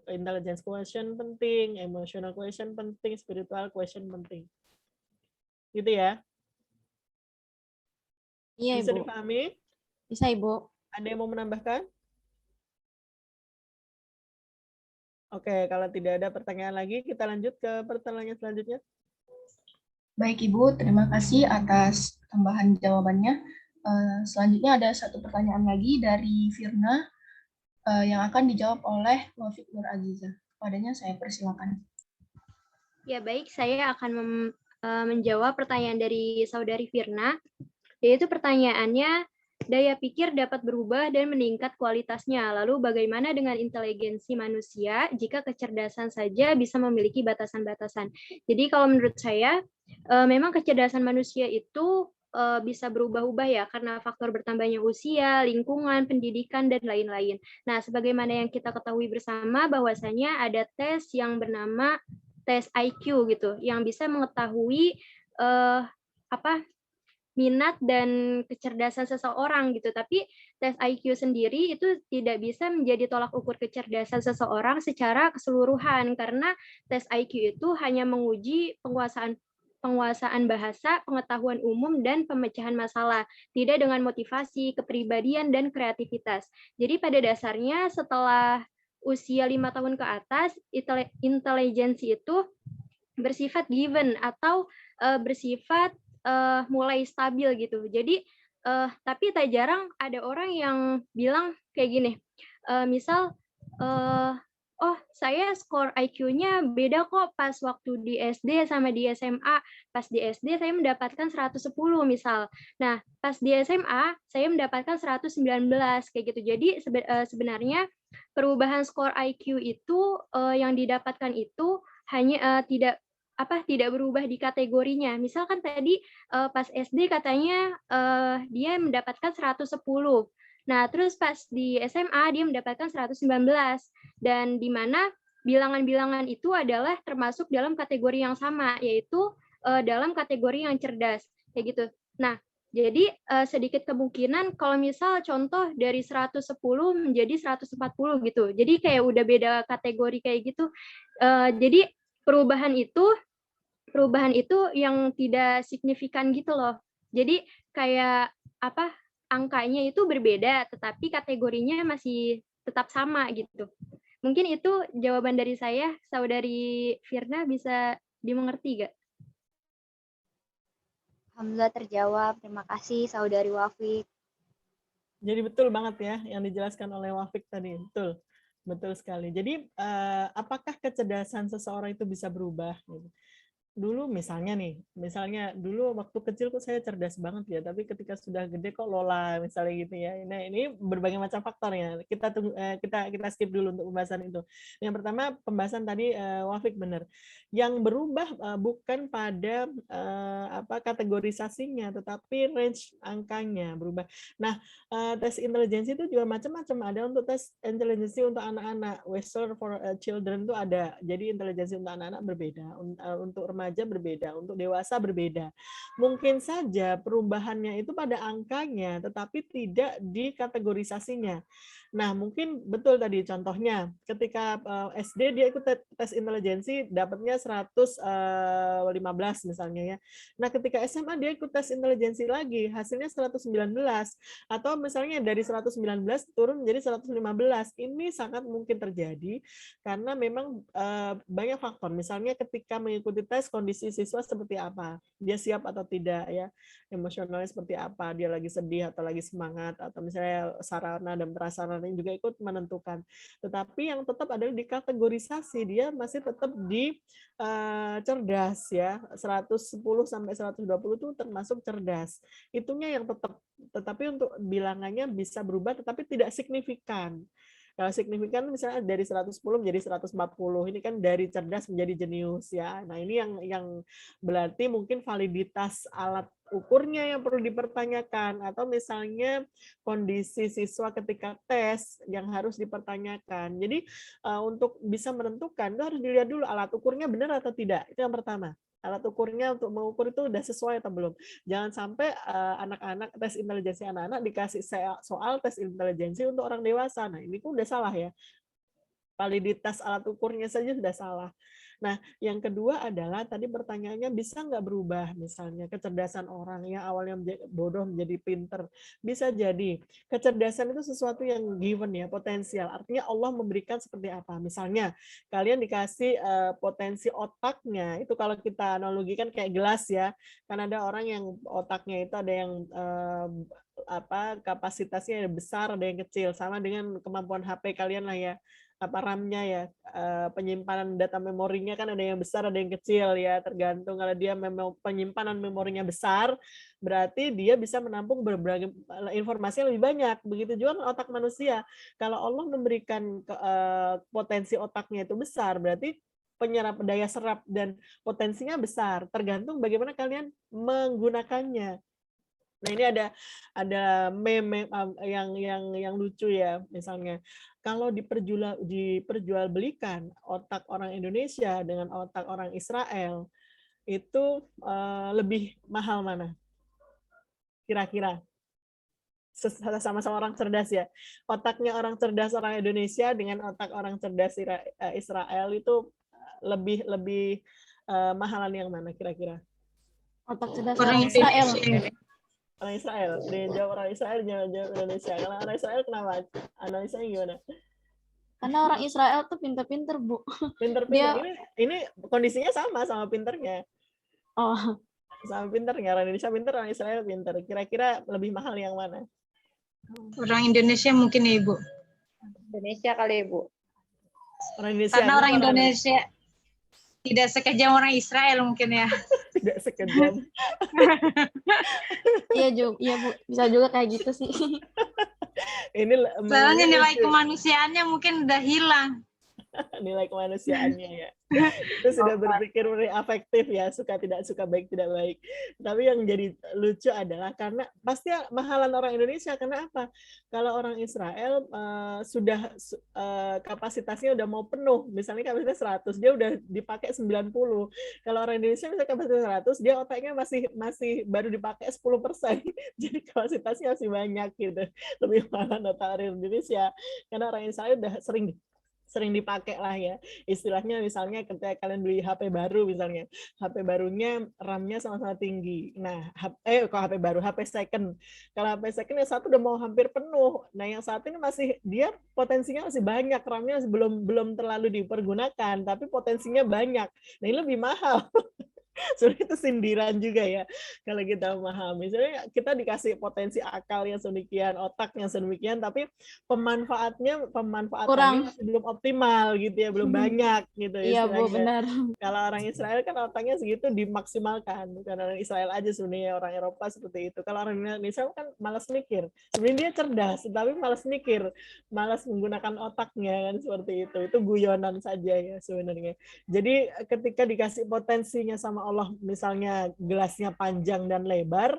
Intelligence question penting, emotional question penting, spiritual question penting. Gitu ya. Iya, Bisa Ibu. dipahami? Bisa, Ibu. Ada yang mau menambahkan? Oke, kalau tidak ada pertanyaan lagi, kita lanjut ke pertanyaan selanjutnya. Baik Ibu, terima kasih atas tambahan jawabannya. Selanjutnya ada satu pertanyaan lagi dari Firna yang akan dijawab oleh Wafiq Nur Aziza. Padanya saya persilakan. Ya baik, saya akan menjawab pertanyaan dari saudari Firna, yaitu pertanyaannya, daya pikir dapat berubah dan meningkat kualitasnya. Lalu bagaimana dengan inteligensi manusia jika kecerdasan saja bisa memiliki batasan-batasan? Jadi kalau menurut saya, memang kecerdasan manusia itu bisa berubah-ubah ya, karena faktor bertambahnya usia, lingkungan, pendidikan, dan lain-lain. Nah, sebagaimana yang kita ketahui bersama bahwasanya ada tes yang bernama tes IQ gitu, yang bisa mengetahui minat dan kecerdasan seseorang gitu. Tapi tes IQ sendiri itu tidak bisa menjadi tolak ukur kecerdasan seseorang secara keseluruhan, karena tes IQ itu hanya menguji penguasaan bahasa, pengetahuan umum, dan pemecahan masalah, tidak dengan motivasi, kepribadian, dan kreativitas. Jadi pada dasarnya setelah usia 5 tahun ke atas, intelijensi itu bersifat given atau bersifat mulai stabil gitu. Jadi tapi tak jarang ada orang yang bilang kayak gini, misal oh saya skor IQ-nya beda kok pas waktu di SD sama di SMA. Pas di SD saya mendapatkan 110 misal. Nah, pas di SMA saya mendapatkan 119 kayak gitu. Jadi sebenarnya perubahan skor IQ itu yang didapatkan itu hanya tidak berubah di kategorinya. Misalkan tadi pas SD katanya dia mendapatkan 110. Nah, terus pas di SMA dia mendapatkan 119, dan di mana bilangan-bilangan itu adalah termasuk dalam kategori yang sama, yaitu dalam kategori yang cerdas, kayak gitu. Nah, jadi sedikit kemungkinan kalau misal contoh dari 110 menjadi 140 gitu. Jadi kayak udah beda kategori kayak gitu. Jadi perubahan itu yang tidak signifikan gitu loh. Jadi kayak angkanya itu berbeda, tetapi kategorinya masih tetap sama gitu. Mungkin itu jawaban dari saya. Saudari Firna bisa dimengerti gak? Alhamdulillah terjawab. Terima kasih Saudari Wafik. Jadi betul banget ya yang dijelaskan oleh Wafik tadi. Betul sekali. Jadi apakah kecerdasan seseorang itu bisa berubah? Dulu misalnya dulu waktu kecil kok saya cerdas banget ya, tapi ketika sudah gede kok lola misalnya gitu ya. Nah, ini berbagai macam faktor ya. Kita skip dulu untuk pembahasan itu. Yang pertama pembahasan tadi Wafik benar. Yang berubah bukan pada kategorisasinya, tetapi range angkanya berubah. Nah, tes intelijensi itu juga macam-macam. Ada untuk tes intelijensi untuk anak-anak, Western for Children itu ada. Jadi intelijensi untuk anak-anak berbeda, untuk remaja berbeda, untuk dewasa berbeda. Mungkin saja perubahannya itu pada angkanya, tetapi tidak di kategorisasinya. Nah, mungkin betul tadi contohnya, ketika SD dia ikut tes intelijensi dapatnya 115 misalnya ya. Nah, ketika SMA dia ikut tes intelijensi lagi, hasilnya 119. Atau misalnya dari 119 turun menjadi 115. Ini sangat mungkin terjadi karena memang banyak faktor. Misalnya ketika mengikuti tes, kondisi siswa seperti apa, dia siap atau tidak ya, emosionalnya seperti apa, dia lagi sedih atau lagi semangat, atau misalnya sarana dan prasarana juga ikut menentukan. Tetapi yang tetap adalah di kategorisasi, dia masih tetap di cerdas ya, 110 sampai 120 itu termasuk cerdas. Itunya yang tetap, tetapi untuk bilangannya bisa berubah tetapi tidak signifikan. Kalau signifikan misalnya dari 110 menjadi 140, ini kan dari cerdas menjadi jenius ya. Nah, ini yang berarti mungkin validitas alat ukurnya yang perlu dipertanyakan, atau misalnya kondisi siswa ketika tes yang harus dipertanyakan. Jadi untuk bisa menentukan itu harus dilihat dulu alat ukurnya benar atau tidak. Itu yang pertama. Alat ukurnya untuk mengukur itu udah sesuai atau belum. Jangan sampai anak-anak tes intelijensi anak-anak dikasih soal tes intelijensi untuk orang dewasa. Nah, ini tuh udah salah ya. Validitas alat ukurnya saja sudah salah. Nah, yang kedua adalah tadi pertanyaannya bisa nggak berubah, misalnya kecerdasan orang yang awalnya bodoh menjadi pinter. Bisa jadi. Kecerdasan itu sesuatu yang given ya, potensial. Artinya Allah memberikan seperti apa. Misalnya, kalian dikasih potensi otaknya, itu kalau kita analogikan kayak gelas ya. Kan ada orang yang otaknya itu ada yang kapasitasnya besar, ada yang kecil. Sama dengan kemampuan HP kalian lah ya. RAM-nya ya, penyimpanan data memorinya kan ada yang besar, ada yang kecil ya, tergantung. Kalau dia penyimpanan memorinya besar, berarti dia bisa menampung berbagai informasi yang lebih banyak. Begitu juga otak manusia. Kalau Allah memberikan potensi otaknya itu besar, berarti penyerap daya serap dan potensinya besar. Tergantung bagaimana kalian menggunakannya. Nah, ini ada meme yang lucu ya, misalnya kalau diperjualbelikan otak orang Indonesia dengan otak orang Israel, itu lebih mahal mana? kira-kira? Sama-sama orang cerdas ya. Otaknya orang cerdas orang Indonesia dengan otak orang cerdas Israel itu lebih mahalan yang mana kira-kira? Otak cerdas Orang orang Israel. Indonesia. Orang Israel. Dia jawab orang Israel, jangan jawab Indonesia. Kalau orang Israel kenapa? Analisanya gimana? Karena orang Israel tuh pinter-pinter, Bu. Pinter-pinter. Ini kondisinya sama pinternya. Oh, Sama pinternya. Orang Indonesia pinter, orang Israel pinter. Kira-kira lebih mahal yang mana? Orang Indonesia mungkin ya, Ibu. Indonesia kali, Ibu. Orang Indonesia. Karena orang Indonesia tidak sekejam orang Israel mungkin ya. Tidak sekejam. iya Bu, bisa juga kayak gitu sih. Ini Soalnya nilai kemanusiaannya mungkin udah hilang. Nilai kemanusiaannya ya. Itu sudah berpikir afektif ya, suka tidak suka, baik tidak baik. Tapi yang jadi lucu adalah karena pasti mahalan orang Indonesia. Karena apa? Kalau orang Israel sudah kapasitasnya udah mau penuh, misalnya kapasitas 100, dia udah dipakai 90. Kalau orang Indonesia misalnya kapasitas 100, dia otaknya masih baru dipakai 10%. Jadi kapasitasnya masih banyak gitu. Lebih mahalan otak orang Indonesia. Karena orang Israel udah sering dipakai lah ya, istilahnya misalnya ketika kalian beli HP baru misalnya, HP barunya RAM-nya sama-sama tinggi. Nah, HP baru, HP second. Kalau HP second yang satu udah mau hampir penuh. Nah, yang satu ini masih dia potensinya masih banyak, RAM-nya belum terlalu dipergunakan, tapi potensinya banyak. Nah, ini lebih mahal. Sebenarnya itu sindiran juga ya kalau kita memahami. Sebenarnya kita dikasih potensi akal yang sedemikian, otak yang sedemikian, tapi pemanfaatannya masih belum optimal gitu ya, belum banyak gitu. Iya Bu, benar. Kalau orang Israel kan otaknya segitu dimaksimalkan, bukan orang Israel aja sebenarnya, orang Eropa seperti itu. Kalau orang Indonesia kan malas mikir. Sebenarnya dia cerdas, tapi malas mikir, malas menggunakan otaknya kan seperti itu. Itu guyonan saja ya sebenarnya. Jadi ketika dikasih potensinya sama Allah, misalnya gelasnya panjang dan lebar,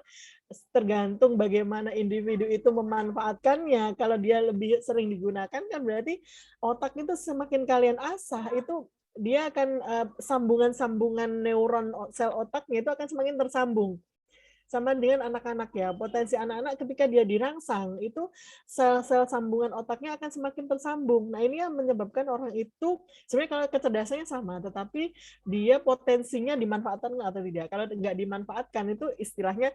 tergantung bagaimana individu itu memanfaatkannya. Kalau dia lebih sering digunakan kan berarti otak itu semakin kalian asah, itu dia akan sambungan-sambungan neuron sel otaknya itu akan semakin tersambung. Sama dengan anak-anak ya, potensi anak-anak ketika dia dirangsang itu sel-sel sambungan otaknya akan semakin tersambung. Nah, ini yang menyebabkan orang itu sebenarnya kalau kecerdasannya sama, tetapi dia potensinya dimanfaatkan atau tidak. Kalau nggak dimanfaatkan itu istilahnya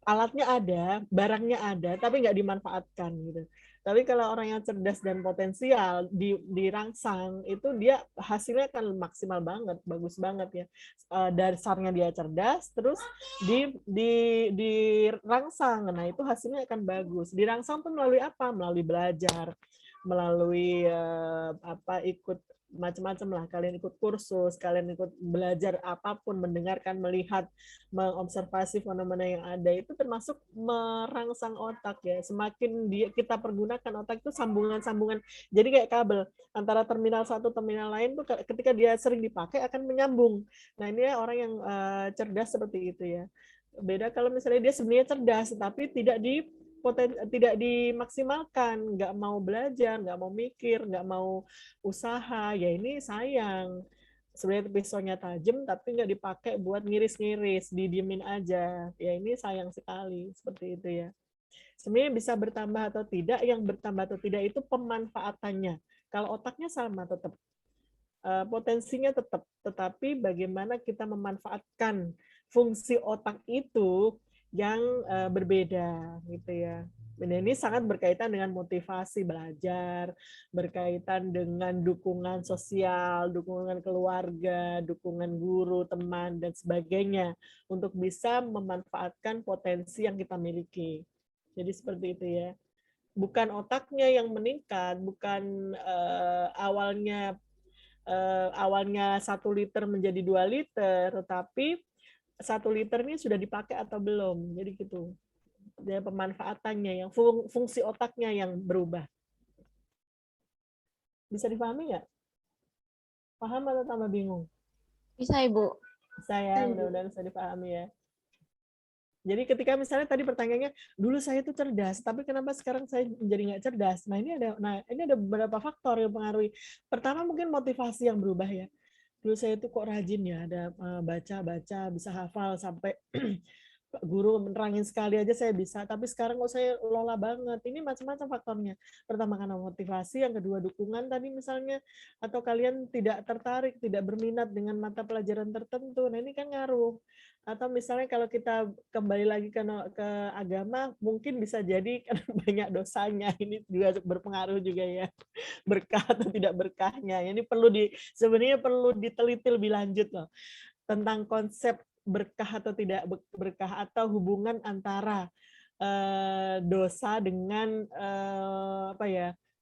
alatnya ada, barangnya ada, tapi nggak dimanfaatkan gitu. Tapi kalau orang yang cerdas dan potensial dirangsang, itu dia hasilnya akan maksimal banget, bagus banget ya. Dasarnya dia cerdas, terus dirangsang, nah itu hasilnya akan bagus. Dirangsang tuh melalui apa? Melalui belajar, melalui ikut macam-macam lah, kalian ikut kursus, kalian ikut belajar apapun, mendengarkan, melihat, mengobservasi fenomena yang ada, itu termasuk merangsang otak ya. Semakin kita pergunakan otak itu sambungan-sambungan, jadi kayak kabel antara terminal satu terminal lain tuh ketika dia sering dipakai akan menyambung. Nah, ini ya orang yang cerdas seperti itu ya. Beda kalau misalnya dia sebenarnya cerdas tapi tidak dimaksimalkan, nggak mau belajar, nggak mau mikir, nggak mau usaha, ya ini sayang. Sebenarnya pisaunya tajam tapi nggak dipakai buat ngiris-ngiris, didiemin aja. Ya ini sayang sekali, seperti itu ya. Sebenarnya bisa bertambah atau tidak, yang bertambah atau tidak itu pemanfaatannya. Kalau otaknya sama tetap, potensinya tetap, tetapi bagaimana kita memanfaatkan fungsi otak itu yang berbeda gitu ya. Dan ini sangat berkaitan dengan motivasi belajar, berkaitan dengan dukungan sosial, dukungan keluarga, dukungan guru, teman, dan sebagainya untuk bisa memanfaatkan potensi yang kita miliki. Jadi seperti itu ya. Bukan otaknya yang meningkat, bukan awalnya 1 liter menjadi 2 liter, tetapi 1 liter ini sudah dipakai atau belum. Jadi gitu. Dan pemanfaatannya, yang fungsi otaknya yang berubah. Bisa dipahami nggak? Paham atau tambah bingung? Bisa Ibu. Saya mudah-mudahan bisa dipahami ya. Jadi ketika misalnya tadi pertanyaannya, dulu saya itu cerdas, tapi kenapa sekarang saya menjadi nggak cerdas? Nah ini ada beberapa faktor yang mempengaruhi. Pertama mungkin motivasi yang berubah ya. Dulu saya itu kok rajin ya, ada baca-baca, bisa hafal sampai guru menerangin sekali aja saya bisa, tapi sekarang kok saya lola banget. Ini macam-macam faktornya. Pertama karena motivasi, yang kedua dukungan tadi misalnya, atau kalian tidak tertarik, tidak berminat dengan mata pelajaran tertentu. Nah ini kan ngaruh. Atau misalnya kalau kita kembali lagi ke agama, mungkin bisa jadi karena banyak dosanya. Ini juga berpengaruh juga ya, berkah atau tidak berkahnya. Ini sebenarnya perlu diteliti lebih lanjut loh tentang konsep berkah atau tidak berkah, atau hubungan antara dosa dengan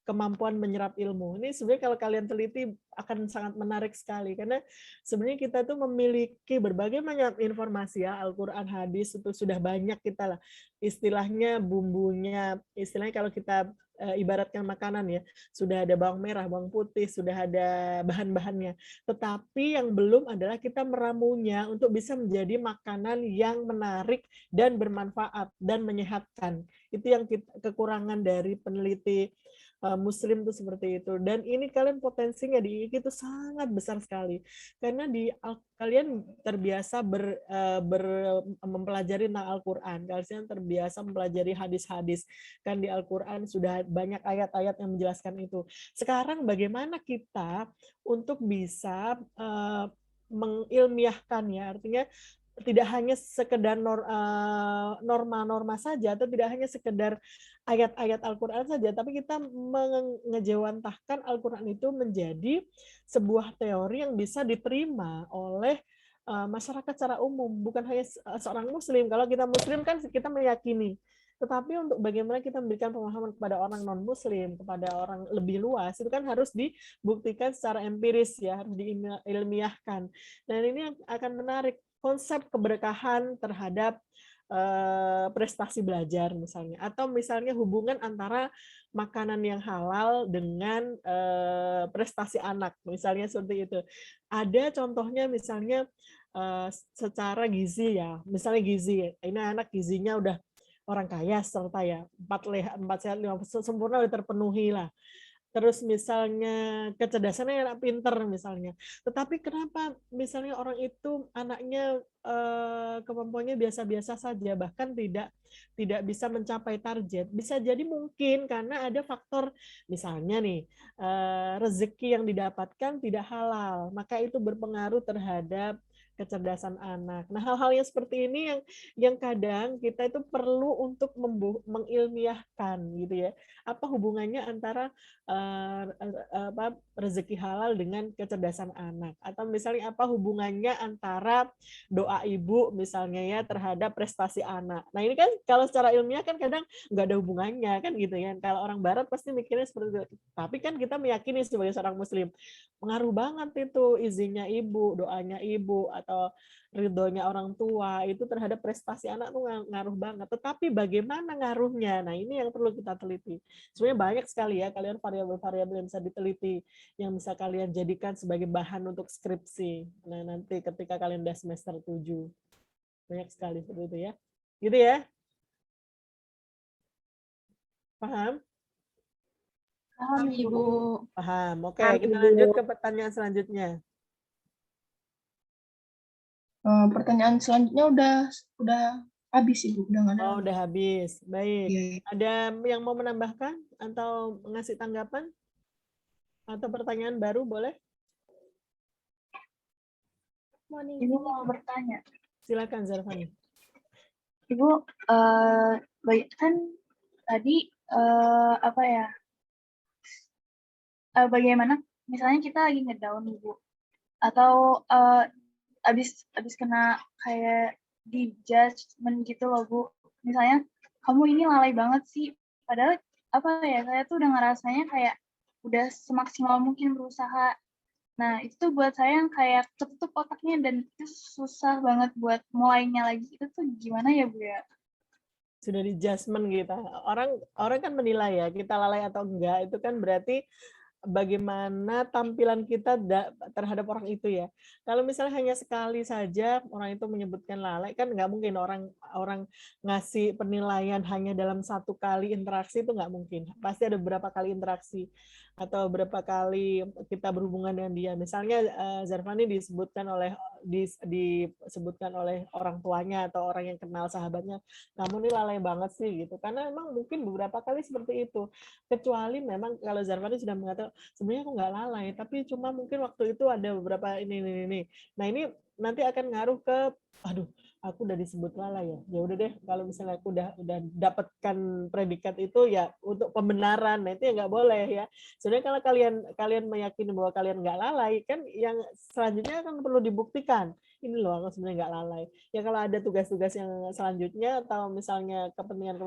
kemampuan menyerap ilmu. Ini sebenarnya kalau kalian teliti akan sangat menarik sekali, karena sebenarnya kita tuh memiliki berbagai macam informasi ya, Al-Quran, hadis, itu sudah banyak kita lah istilahnya bumbunya, istilahnya kalau kita ibaratkan makanan ya, sudah ada bawang merah, bawang putih, sudah ada bahan-bahannya. Tetapi yang belum adalah kita meramunya untuk bisa menjadi makanan yang menarik dan bermanfaat dan menyehatkan. Itu yang kekurangan dari peneliti Muslim itu seperti itu. Dan ini kalian potensinya di IIK itu sangat besar sekali. Karena kalian terbiasa mempelajari tentang Al-Quran. Kalian terbiasa mempelajari hadis-hadis. Kan di Al-Quran sudah banyak ayat-ayat yang menjelaskan itu. Sekarang bagaimana kita untuk bisa mengilmiahkan ya, artinya tidak hanya sekedar norma-norma saja, atau tidak hanya sekedar ayat-ayat Al-Quran saja, tapi kita mengejawantahkan Al-Quran itu menjadi sebuah teori yang bisa diterima oleh masyarakat secara umum, bukan hanya seorang Muslim. Kalau kita Muslim kan kita meyakini, tetapi untuk bagaimana kita memberikan pemahaman kepada orang non-Muslim, kepada orang lebih luas, itu kan harus dibuktikan secara empiris ya, harus diilmiahkan. Dan ini akan menarik konsep keberkahan terhadap prestasi belajar misalnya, atau misalnya hubungan antara makanan yang halal dengan prestasi anak, misalnya seperti itu. Ada contohnya misalnya secara gizi ya, misalnya gizi, ini anak gizinya udah orang kaya serta ya, 4 sehat 5 sempurna udah terpenuhi lah. Terus misalnya kecerdasannya anak pinter misalnya. Tetapi kenapa misalnya orang itu anaknya kemampuannya biasa-biasa saja, bahkan tidak bisa mencapai target. Bisa jadi mungkin karena ada faktor misalnya nih rezeki yang didapatkan tidak halal, maka itu berpengaruh terhadap kecerdasan anak. Nah, hal-hal yang seperti ini yang kadang kita itu perlu untuk mengilmiahkan gitu ya. Apa hubungannya antara rezeki halal dengan kecerdasan anak, atau misalnya apa hubungannya antara doa ibu misalnya ya terhadap prestasi anak. Nah ini kan kalau secara ilmiah kan kadang nggak ada hubungannya kan gitu ya. Kalau orang Barat pasti mikirnya seperti itu. Tapi kan kita meyakini sebagai seorang Muslim pengaruh banget itu izinnya ibu, doanya ibu, atau ridhonya orang tua itu terhadap prestasi anak tuh ngaruh banget. Tetapi bagaimana ngaruhnya? Nah ini yang perlu kita teliti. Sebenarnya banyak sekali ya kalian variabel-variabel yang bisa diteliti, yang bisa kalian jadikan sebagai bahan untuk skripsi. Nah nanti ketika kalian udah semester 7. Banyak sekali seperti itu ya. Gitu ya? Paham? Paham, Ibu. Paham. Oke, kita lanjut ke pertanyaan selanjutnya. Pertanyaan selanjutnya udah habis, Ibu. Udah nggak ada. Oh, udah habis. Baik. Ada yang mau menambahkan atau ngasih tanggapan? Atau pertanyaan baru boleh? Ibu mau bertanya. Silakan, Zarfani. Ibu, kan tadi bagaimana misalnya kita lagi ngedown Ibu, atau abis kena kayak di judgment gitu loh Bu, misalnya kamu ini lalai banget sih, padahal saya tuh udah ngerasanya kayak udah semaksimal mungkin berusaha. Nah itu tuh buat saya yang kayak ketutup otaknya dan itu susah banget buat mulainya lagi. Itu tuh gimana ya Bu ya? Sudah di judgment kita. Orang kan menilai ya kita lalai atau enggak, itu kan berarti bagaimana tampilan kita terhadap orang itu ya. Kalau misalnya hanya sekali saja orang itu menyebutkan lalai, kan nggak mungkin orang ngasih penilaian hanya dalam satu kali interaksi, itu nggak mungkin. Pasti ada beberapa kali interaksi atau berapa kali kita berhubungan dengan dia. Misalnya Zarfani disebutkan oleh orang tuanya atau orang yang kenal sahabatnya, kamu ini lalai banget sih gitu. Karena memang mungkin beberapa kali seperti itu. Kecuali memang kalau Zarfani sudah mengatakan sebenarnya aku nggak lalai, tapi cuma mungkin waktu itu ada beberapa ini. Nah ini nanti akan ngaruh ke, aduh, aku udah disebut lalai ya. Ya udah deh, kalau misalnya aku udah dapatkan predikat itu ya untuk pembenaran, nah itu ya nggak boleh ya. Sebenarnya kalau kalian meyakini bahwa kalian nggak lalai, kan yang selanjutnya kan perlu dibuktikan. Ini loh aku sebenarnya nggak lalai. Ya kalau ada tugas-tugas yang selanjutnya atau misalnya kepentingan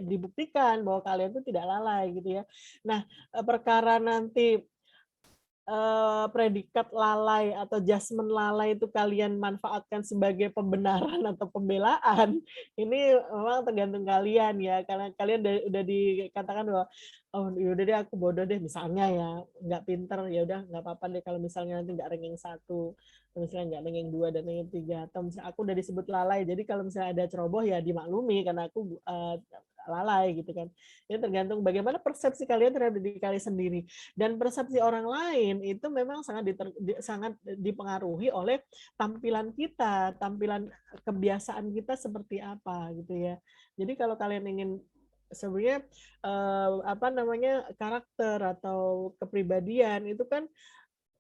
dibuktikan bahwa kalian itu tidak lalai gitu ya. Nah, perkara nanti predikat lalai atau judgement lalai itu kalian manfaatkan sebagai pembenaran atau pembelaan, ini memang tergantung kalian ya, karena kalian udah dikatakan bahwa oh yaudah deh aku bodoh deh misalnya ya, nggak pinter ya udah nggak apa-apa deh kalau misalnya nanti nggak ranking 1, misalnya nggak ranking 2 dan ranking 3, atau misalnya aku udah disebut lalai, jadi kalau misalnya ada ceroboh ya dimaklumi karena aku lalai gitu kan. Ini tergantung bagaimana persepsi kalian terhadap diri kalian sendiri, dan persepsi orang lain itu memang sangat dipengaruhi oleh tampilan kita, tampilan kebiasaan kita seperti apa gitu ya. Jadi kalau kalian ingin sebenarnya karakter atau kepribadian itu kan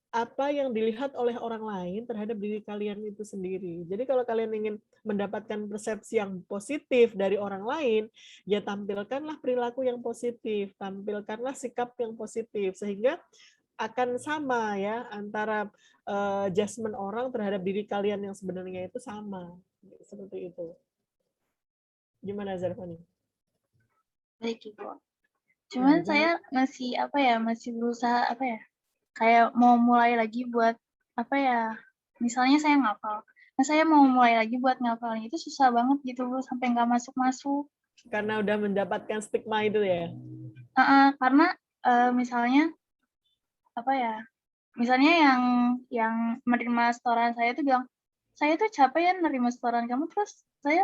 apa yang dilihat oleh orang lain terhadap diri kalian itu sendiri. Jadi kalau kalian ingin mendapatkan persepsi yang positif dari orang lain, ya tampilkanlah perilaku yang positif, tampilkanlah sikap yang positif, sehingga akan sama ya antara judgement orang terhadap diri kalian yang sebenarnya itu sama. Seperti itu. Gimana Zarfani? Baik Ibu. Cuman saya masih masih berusaha kayak mau mulai lagi buat misalnya saya ngapal. Nah saya mau mulai lagi buat ngapalnya itu susah banget gitu Bu, sampai nggak masuk-masuk. Karena udah mendapatkan stigma itu ya? Karena misalnya misalnya yang menerima setoran saya itu bilang, saya tuh capek ya menerima setoran kamu, terus saya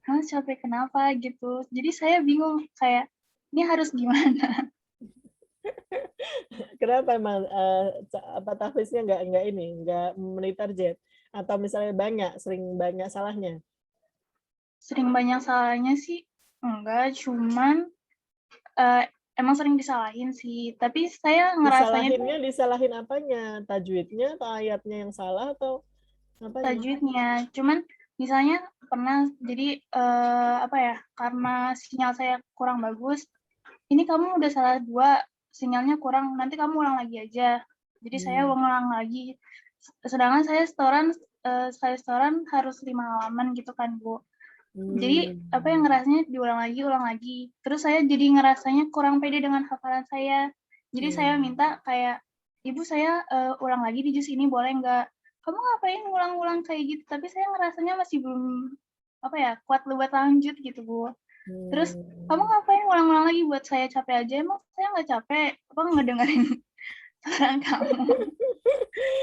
capek kenapa gitu. Jadi saya bingung kayak ini harus gimana. Kenapa emang tahfiznya nggak memenuhi target, atau misalnya sering banyak salahnya? Sering banyak salahnya sih enggak, cuman emang sering disalahin sih, tapi saya ngerasanya disalahin apanya? Tajwidnya atau ayatnya yang salah atau apanya? Tajwidnya. Cuman misalnya pernah jadi karena sinyal saya kurang bagus, ini kamu udah salah 2, sinyalnya kurang, nanti kamu ulang lagi aja. Jadi saya ulang lagi. Sedangkan saya setoran harus 5 halaman gitu kan, Bu. Jadi yang ngerasanya ulang lagi. Terus saya jadi ngerasanya kurang pede dengan hafalan saya. Jadi saya minta kayak, Ibu saya ulang lagi di juz ini boleh nggak? Kamu ngapain ulang-ulang kayak gitu? Tapi saya ngerasanya masih belum kuat buat lanjut gitu Bu. Terus kamu ngapain ulang-ulang lagi, buat saya capek aja? Emang saya nggak capek? Apa ngedengerin suara kamu?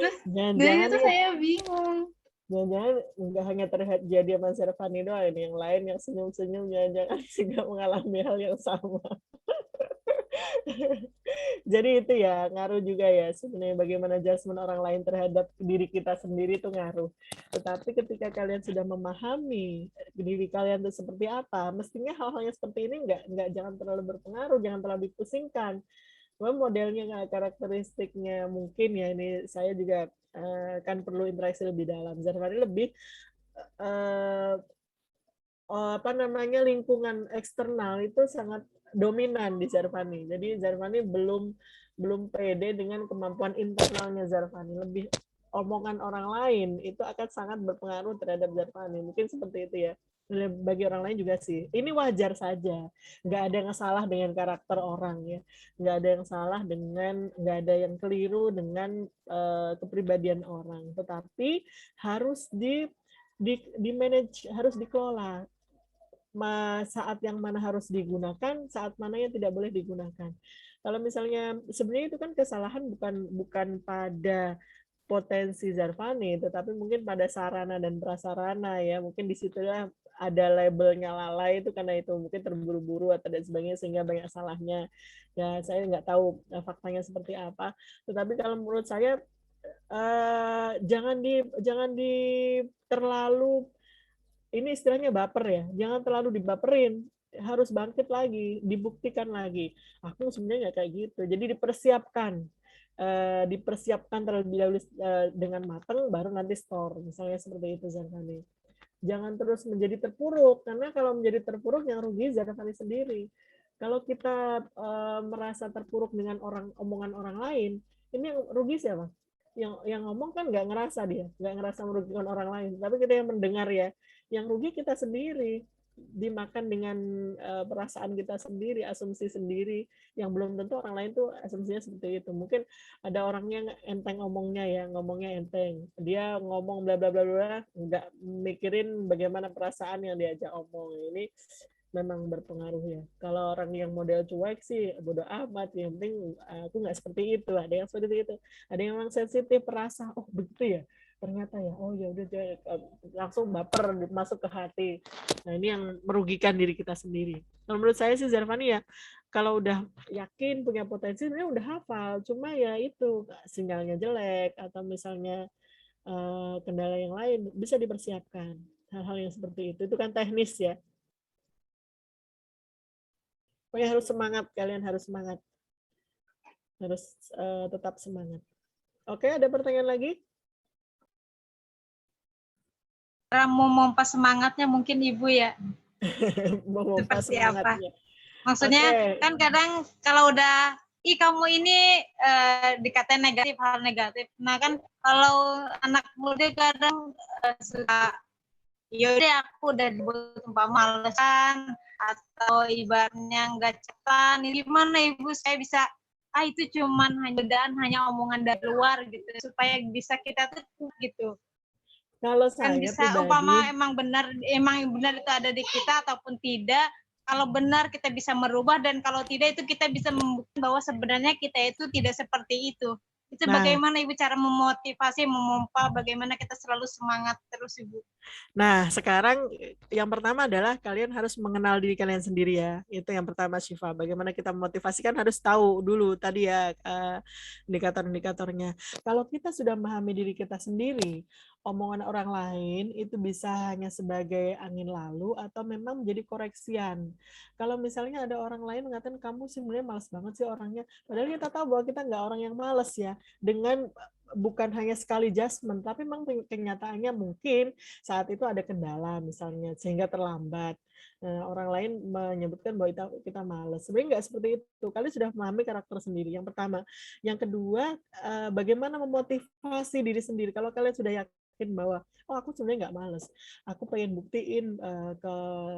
Terus dari itu saya bingung. Jangan-jangan nggak hanya terjadi sama Zarfani doang, yang lain yang senyum-senyum jangan-jangan juga mengalami hal yang sama. Jadi itu ya ngaruh juga ya sebenarnya, bagaimana judgement orang lain terhadap diri kita sendiri itu ngaruh. Tetapi ketika kalian sudah memahami diri kalian itu seperti apa, mestinya hal-hal yang seperti ini jangan terlalu berpengaruh, jangan terlalu dipusingkan. Modelnya, karakteristiknya mungkin ya, ini saya juga kan perlu interaksi lebih dalam. Zarfani lebih lingkungan eksternal itu sangat dominan di Zarfani. Jadi Zarfani belum pede dengan kemampuan internalnya Zarfani. Lebih omongan orang lain itu akan sangat berpengaruh terhadap Zarfani. Mungkin seperti itu ya. Bagi orang lain juga sih. Ini wajar saja. Nggak ada yang salah dengan karakter orang ya. Nggak ada yang keliru dengan kepribadian orang. Tetapi harus di manage, harus dikelola. saat yang mana harus digunakan, saat mana yang tidak boleh digunakan. Kalau misalnya sebenarnya itu kan kesalahan bukan pada potensi Zarfani, tetapi mungkin pada sarana dan prasarana ya. Mungkin di situlah ada labelnya lalai itu karena itu mungkin terburu-buru atau dan sebagainya sehingga banyak salahnya. Ya saya nggak tahu faktanya seperti apa. Tetapi kalau menurut saya jangan di terlalu, ini istilahnya baper ya, jangan terlalu dibaperin, harus bangkit lagi, dibuktikan lagi. Aku sebenarnya nggak kayak gitu, jadi dipersiapkan terlebih dahulu dengan matang, baru nanti store, misalnya seperti itu Zarfani. Jangan terus menjadi terpuruk, karena kalau menjadi terpuruk yang rugi Zarfani sendiri. Kalau kita merasa terpuruk dengan omongan orang lain, ini yang rugi siapa? Yang ngomong kan nggak ngerasa merugikan orang lain, tapi kita yang mendengar ya, yang rugi kita sendiri, dimakan dengan perasaan kita sendiri, asumsi sendiri, yang belum tentu orang lain tuh asumsinya seperti itu. Mungkin ada orangnya enteng ngomongnya enteng, dia ngomong bla bla bla bla, nggak mikirin bagaimana perasaan yang diajak omong. Ini memang berpengaruh ya. Kalau orang yang model cuek sih bodo amat, yang penting aku nggak seperti itu. Ada yang seperti itu, ada yang memang sensitif, perasa, oh begitu ya ternyata ya, oh ya udah langsung baper masuk ke hati. Nah ini yang merugikan diri kita sendiri. Nah, menurut saya sih Zarfani ya, kalau udah yakin punya potensi sebenarnya udah hafal, cuma ya itu sinyalnya jelek atau misalnya kendala yang lain bisa dipersiapkan. Hal-hal yang seperti itu kan teknis ya. Pokoknya harus semangat, kalian harus semangat. Harus tetap semangat. Oke, ada pertanyaan lagi? Cara memompa semangatnya mungkin Ibu ya. Memompa Seperti apa? semangatnya. Maksudnya kan kadang kalau udah, kamu ini dikatain negatif, hal negatif. Nah kan kalau anak muda kadang suka, yaudah aku udah dibuat malesan, atau ibaratnya nggak cetan, gimana Ibu saya bisa, itu cuman hanya omongan dari luar gitu, supaya bisa kita tuh gitu. Kalau Kan saya bisa pribadi, umpama emang benar itu ada di kita ataupun tidak. Kalau benar kita bisa merubah, dan kalau tidak itu kita bisa membuktikan bahwa sebenarnya kita itu tidak seperti itu. Itu bagaimana Ibu cara memotivasi, memompa, bagaimana kita selalu semangat terus Ibu? Nah, sekarang yang pertama adalah kalian harus mengenal diri kalian sendiri ya. Itu yang pertama Syifa. Bagaimana kita memotivasi kan harus tahu dulu tadi ya indikator-indikatornya. Kalau kita sudah memahami diri kita sendiri, omongan orang lain itu bisa hanya sebagai angin lalu atau memang menjadi koreksian. Kalau misalnya ada orang lain mengatakan kamu sebenarnya malas banget sih orangnya, padahal kita tahu bahwa kita nggak orang yang malas ya. Dengan bukan hanya sekali judgment, tapi memang kenyataannya mungkin saat itu ada kendala misalnya sehingga terlambat. Nah, orang lain menyebutkan bahwa kita malas. Sebenarnya nggak seperti itu. Kalian sudah memahami karakter sendiri. Yang pertama. Yang kedua, bagaimana memotivasi diri sendiri. Kalau kalian sudah yakin bahwa oh aku sebenarnya nggak malas, aku pengen buktiin ke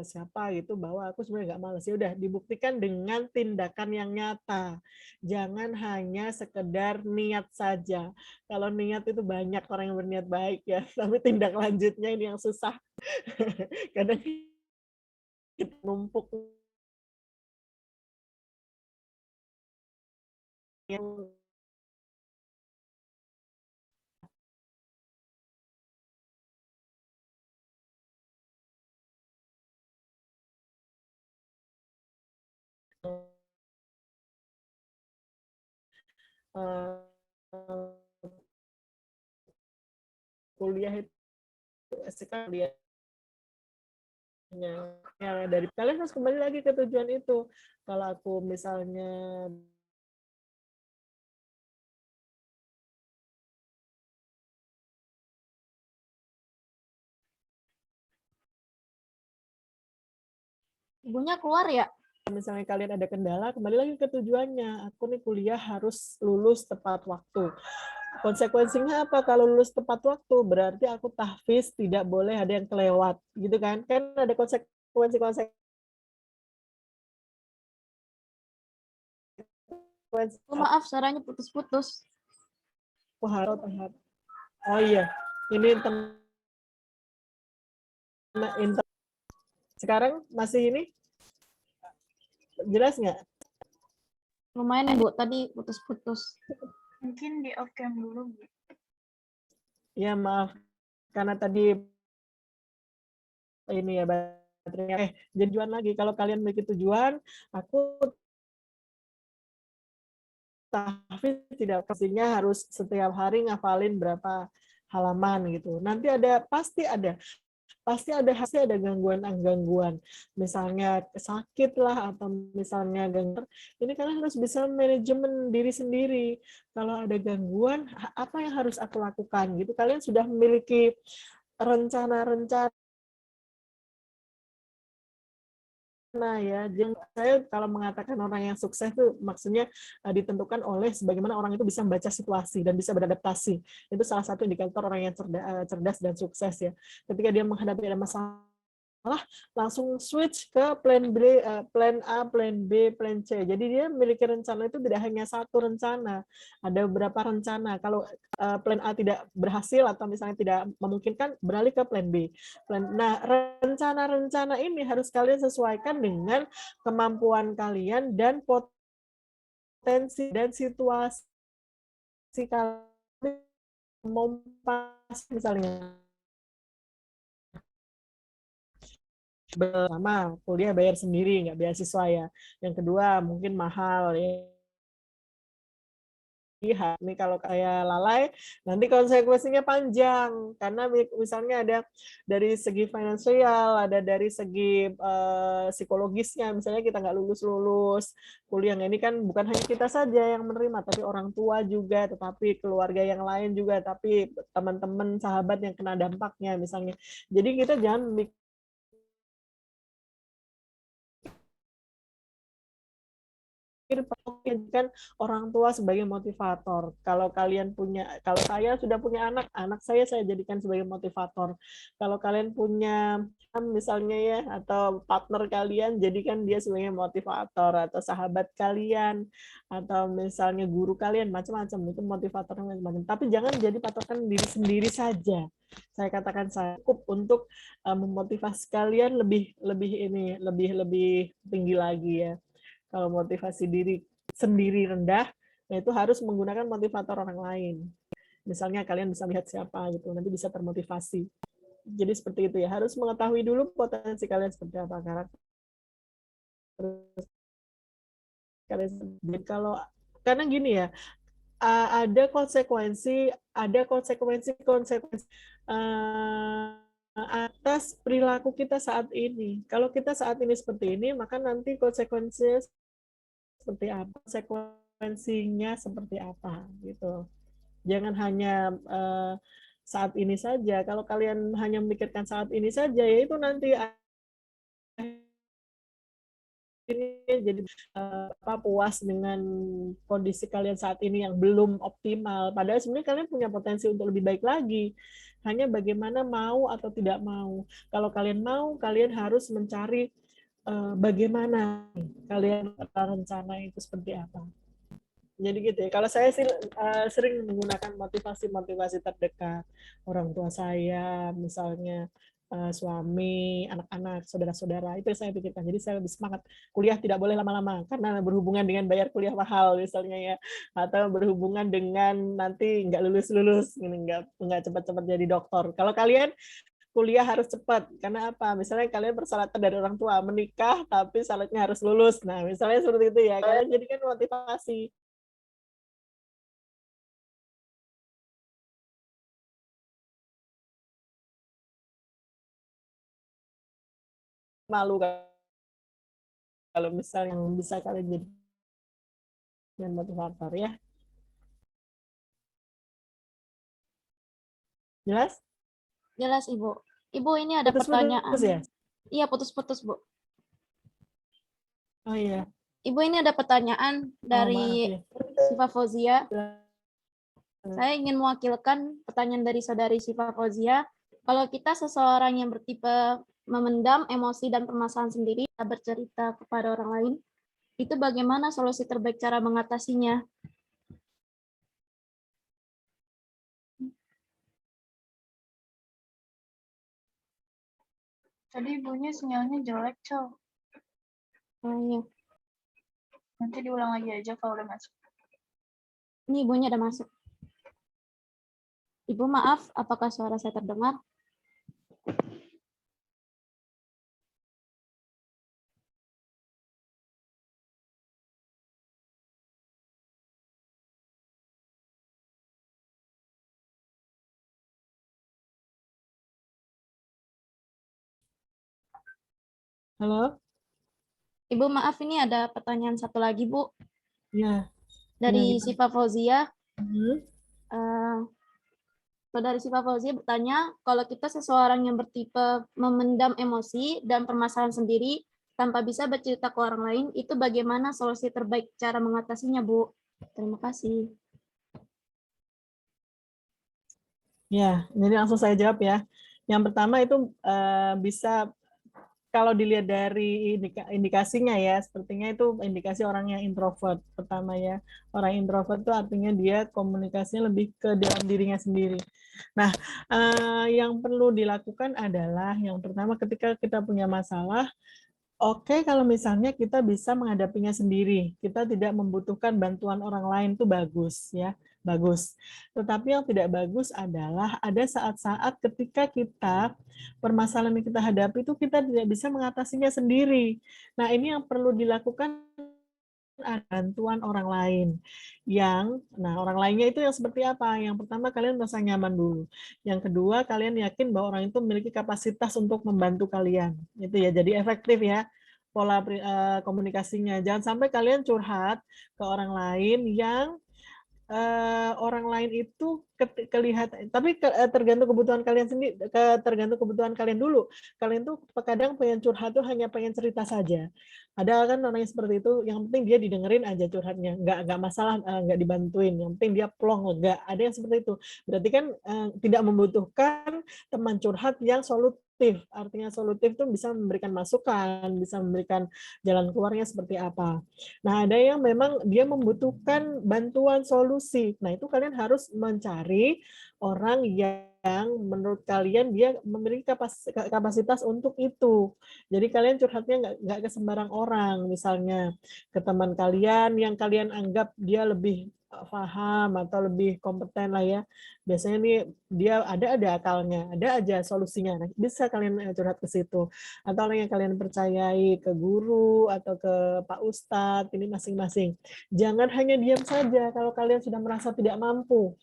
siapa gitu bahwa aku sebenarnya nggak malas. Ya udah dibuktikan dengan tindakan yang nyata. Jangan hanya sekedar niat saja. Kalau niat itu banyak orang yang berniat baik ya, tapi tindak lanjutnya ini yang susah. Kadang kita numpuk yang kuliah itu sekali ya dari kalian harus kembali lagi ke tujuan itu. Kalau aku misalnya Ibunya keluar ya? misalnya kalian ada kendala, kembali lagi ke tujuannya. Aku nih kuliah harus lulus tepat waktu. Konsekuensinya apa? Kalau lulus tepat waktu, berarti aku tahfiz, tidak boleh ada yang kelewat. Gitu kan? Kan ada konsekuensi. Maaf, suaranya putus-putus. Wah, oh iya, ini internet Sekarang masih ini? Jelas nggak? Lumayan Bu, tadi putus-putus. Mungkin di off cam dulu, Bu. Ya maaf, karena tadi ini ya baterainya. Jadi tujuan lagi. Kalau kalian memiliki tujuan, aku tahfiz tidak pastinya harus setiap hari ngafalin berapa halaman gitu. Nanti pasti ada gangguan-gangguan. Misalnya sakit lah atau misalnya gangguan. Ini kalian harus bisa manajemen diri sendiri. Kalau ada gangguan, apa yang harus aku lakukan gitu. Kalian sudah memiliki rencana-rencana ya. Saya kalau mengatakan orang yang sukses itu maksudnya ditentukan oleh sebagaimana orang itu bisa membaca situasi dan bisa beradaptasi. Itu salah satu indikator orang yang cerdas dan sukses ya. Ketika dia menghadapi ada masalah, langsung switch ke plan B, plan A, plan B, plan C. Jadi dia memiliki rencana itu tidak hanya satu rencana, ada beberapa rencana. Kalau plan A tidak berhasil atau misalnya tidak memungkinkan, beralih ke plan B. Nah, rencana-rencana ini harus kalian sesuaikan dengan kemampuan kalian dan potensi dan situasi kalian. Mau pas misalnya pertama kuliah bayar sendiri nggak beasiswa ya, yang kedua mungkin mahal ya. Ini kalau kayak lalai nanti konsekuensinya panjang karena misalnya ada dari segi finansial, ada dari segi psikologisnya, misalnya kita nggak lulus kuliah. Ini kan bukan hanya kita saja yang menerima, tapi orang tua juga, tetapi keluarga yang lain juga, tapi teman-teman sahabat yang kena dampaknya misalnya. Jadi kita jangan kan orang tua sebagai motivator. Kalau saya sudah punya anak saya jadikan sebagai motivator. Kalau kalian punya misalnya ya, atau partner kalian, jadikan dia sebagai motivator, atau sahabat kalian, atau misalnya guru kalian, macam-macam itu motivator macam-macam. Tapi jangan jadi patokan diri sendiri saja. Saya katakan cukup untuk memotivasi kalian lebih tinggi lagi ya. Kalau motivasi diri sendiri rendah, nah itu harus menggunakan motivator orang lain. Misalnya kalian bisa lihat siapa gitu, nanti bisa termotivasi. Jadi seperti itu ya, harus mengetahui dulu potensi kalian seperti apa, karakter kalian. Jadi kalau karena gini ya, ada konsekuensi atas perilaku kita saat ini. Kalau kita saat ini seperti ini, maka nanti konsekuensinya seperti apa, konsekuensinya seperti apa gitu. Jangan hanya saat ini saja. Kalau kalian hanya memikirkan saat ini saja, ya itu nanti ini jadi puas dengan kondisi kalian saat ini yang belum optimal. Padahal sebenarnya kalian punya potensi untuk lebih baik lagi. Hanya bagaimana mau atau tidak mau. Kalau kalian mau, kalian harus mencari bagaimana kalian rencana itu seperti apa. Jadi gitu ya. Kalau saya sih sering menggunakan motivasi terdekat, orang tua saya, misalnya suami, anak-anak, saudara-saudara, itu yang saya pikirkan. Jadi saya lebih semangat. Kuliah tidak boleh lama-lama karena berhubungan dengan bayar kuliah mahal misalnya ya, atau berhubungan dengan nanti nggak lulus-lulus, nggak cepat-cepat jadi dokter. Kalau kalian kuliah harus cepat. Karena apa? Misalnya kalian persyaratan dari orang tua menikah, tapi syaratnya harus lulus. Nah, misalnya seperti itu ya. Kalian jadikan motivasi. Malu kalau misalnya yang bisa kalian jadi motivator ya. Jelas? Jelas, Ibu. Ibu, ini ada pertanyaan. Ya? Iya, putus-putus, Bu. Oh iya. Ibu, ini ada pertanyaan dari Siva Fauzia. Saya ingin mewakilkan pertanyaan dari saudari Siva Fauzia. Kalau kita seseorang yang bertipe memendam emosi dan permasalahan sendiri, bercerita kepada orang lain, itu bagaimana solusi terbaik cara mengatasinya? Tadi ibunya sinyalnya jelek, Cow. Oh iya, Nanti diulang lagi aja kalau udah masuk. ini ibunya udah masuk. Ibu maaf, apakah suara saya terdengar? Halo? Ibu maaf, ini ada pertanyaan satu lagi, Bu. Ya. Dari Gimana? Siva Fauzia. Hmm. Saudari Siva Fauzia bertanya, kalau kita seseorang yang bertipe memendam emosi dan permasalahan sendiri tanpa bisa bercerita ke orang lain, itu bagaimana solusi terbaik cara mengatasinya, Bu? Terima kasih. Ya, jadi langsung saya jawab ya. Yang pertama itu bisa kalau dilihat dari indikasinya ya, sepertinya itu indikasi orang yang introvert pertama ya. Orang introvert itu artinya dia komunikasinya lebih ke dalam dirinya sendiri. Nah, yang perlu dilakukan adalah yang pertama ketika kita punya masalah, oke, kalau misalnya kita bisa menghadapinya sendiri, kita tidak membutuhkan bantuan orang lain itu bagus ya, bagus. Tetapi yang tidak bagus adalah ada saat-saat ketika kita permasalahan yang kita hadapi itu kita tidak bisa mengatasinya sendiri. Nah, ini yang perlu dilakukan ada bantuan orang lain orang lainnya itu yang seperti apa? Yang pertama kalian merasa nyaman dulu. Yang kedua kalian yakin bahwa orang itu memiliki kapasitas untuk membantu kalian. Itu ya, jadi efektif ya pola komunikasinya. Jangan sampai kalian curhat ke orang lain yang orang lain itu kelihatan, tapi tergantung kebutuhan kalian sendiri, tergantung kebutuhan kalian dulu. Kalian tuh kadang pengen curhat tuh hanya pengen cerita saja. Ada kan orang yang seperti itu, yang penting dia didengerin aja curhatnya, nggak masalah, nggak dibantuin, yang penting dia plong lega. Ada yang seperti itu. Berarti kan tidak membutuhkan teman curhat yang solutif. Artinya solutif itu bisa memberikan masukan, bisa memberikan jalan keluarnya seperti apa. Nah, ada yang memang dia membutuhkan bantuan solusi. Nah, itu kalian harus mencari orang yang menurut kalian dia memiliki kapasitas untuk itu. Jadi kalian curhatnya nggak ke sembarang orang, misalnya ke teman kalian yang kalian anggap dia lebih paham atau lebih kompeten lah ya. Biasanya nih dia ada akalnya, ada aja solusinya. Nah, bisa kalian curhat ke situ. Atau orang yang kalian percayai, ke guru atau ke Pak Ustadz, ini masing-masing. Jangan hanya diam saja kalau kalian sudah merasa tidak mampu.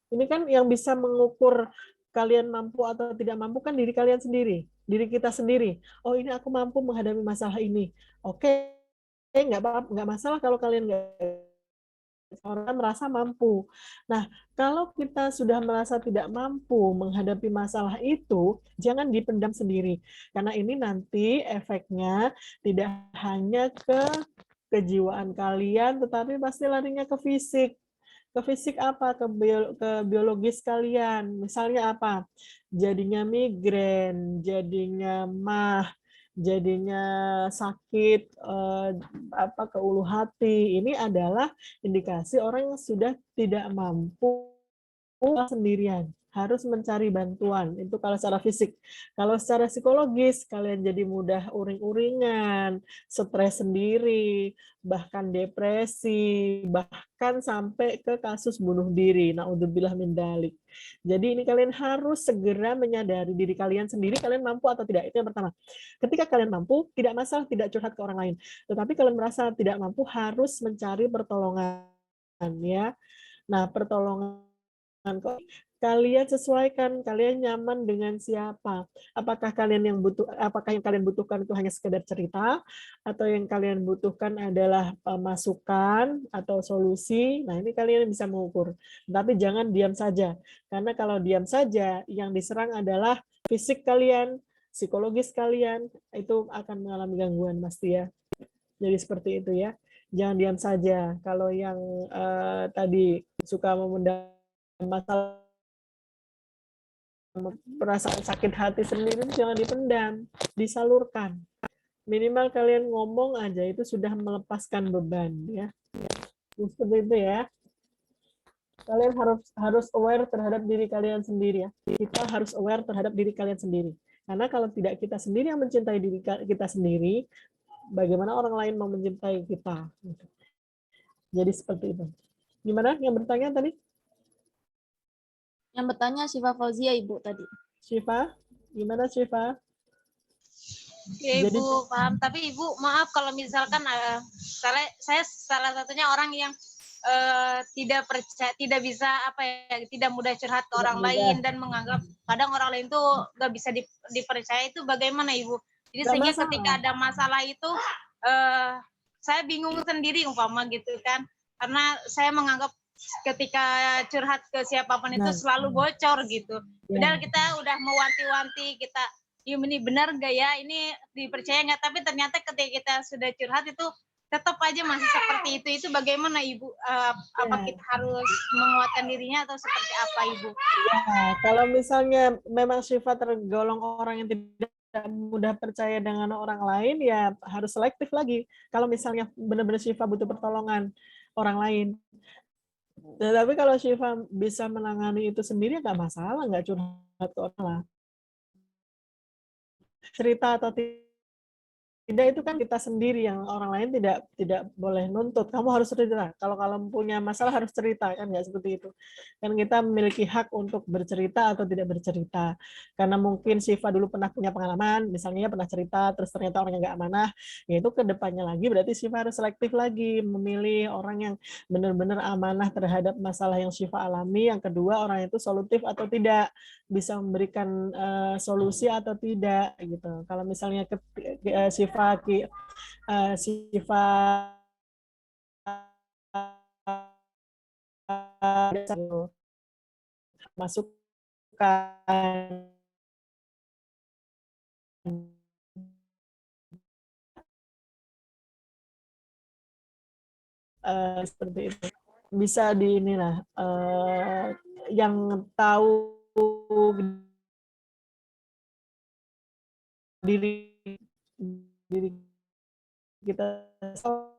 Ini kan yang bisa mengukur kalian mampu atau tidak mampu kan diri kalian sendiri, diri kita sendiri. Oh, ini aku mampu menghadapi masalah ini. Oke, nggak masalah kalau kalian nggak orang merasa mampu. Nah, kalau kita sudah merasa tidak mampu menghadapi masalah itu, jangan dipendam sendiri. Karena ini nanti efeknya tidak hanya ke kejiwaan kalian, tetapi pasti larinya ke fisik. Ke fisik apa? Ke biologis kalian. Misalnya apa? Jadinya migrain, jadinya MAH, jadinya sakit ke ulu hati. Ini adalah indikasi orang yang sudah tidak mampu sendirian, harus mencari bantuan. Itu kalau secara fisik. Kalau secara psikologis, kalian jadi mudah uring-uringan, stres sendiri, bahkan depresi, bahkan sampai ke kasus bunuh diri. Naudzubillah min dzalik. Jadi ini kalian harus segera menyadari diri kalian sendiri, kalian mampu atau tidak. Itu yang pertama. Ketika kalian mampu, tidak masalah tidak curhat ke orang lain. Tetapi kalian merasa tidak mampu, harus mencari pertolongan. Ya. Nah, pertolongan kalian sesuaikan, kalian nyaman dengan siapa. Apakah yang kalian butuhkan itu hanya sekedar cerita, atau yang kalian butuhkan adalah masukan atau solusi. Nah, ini kalian bisa mengukur. Tapi jangan diam saja. Karena kalau diam saja, yang diserang adalah fisik kalian, psikologis kalian, itu akan mengalami gangguan pasti ya. Jadi seperti itu ya. Jangan diam saja. Kalau yang tadi suka memendam masalah, perasaan sakit hati sendiri, jangan dipendam, disalurkan. Minimal kalian ngomong aja itu sudah melepaskan beban ya. Seperti itu ya. Kalian harus aware terhadap diri kalian sendiri ya. Kita harus aware terhadap diri kalian sendiri. Karena kalau tidak kita sendiri yang mencintai diri kita sendiri, bagaimana orang lain mau mencintai kita? Jadi seperti itu. Gimana yang bertanya tadi? Yang bertanya Syifa Fauzia, Ibu tadi. Syifa, gimana Syifa? Ya, Ibu paham, tapi Ibu maaf kalau misalkan saya salah satunya orang yang tidak percaya, tidak bisa tidak mudah curhat ke orang lain dan menganggap kadang orang lain tuh nggak bisa dipercaya, itu bagaimana Ibu? Jadi sehingga ketika ada masalah itu saya bingung sendiri umpama gitu kan, karena saya menganggap ketika curhat ke siapapun itu selalu bocor gitu. Padahal kita udah mewanti-wanti, kita ini benar nggak ya, ini dipercaya nggak, tapi ternyata ketika kita sudah curhat itu tetap aja masih seperti itu. Itu bagaimana Ibu? Apa kita harus menguatkan dirinya atau seperti apa Ibu? Ya, kalau misalnya memang Syifa tergolong orang yang tidak mudah percaya dengan orang lain, ya harus selektif lagi. Kalau misalnya benar-benar Syifa butuh pertolongan orang lain. Tapi kalau Syifa bisa menangani itu sendiri, nggak masalah, nggak curhat ke orang lain. Cerita atau tidak itu kan kita sendiri, yang orang lain tidak boleh nuntut. Kamu harus cerita. Kalau punya masalah harus cerita, kan nggak seperti itu. Kan kita memiliki hak untuk bercerita atau tidak bercerita. Karena mungkin Syifa dulu pernah punya pengalaman, misalnya pernah cerita terus ternyata orangnya nggak amanah, ya itu ke depannya lagi berarti Syifa harus selektif lagi, memilih orang yang benar-benar amanah terhadap masalah yang Syifa alami. Yang kedua, orang itu solutif atau tidak, bisa memberikan solusi atau tidak gitu. Kalau misalnya Syifa masukan seperti itu, bisa di inilah yang tahu diri kita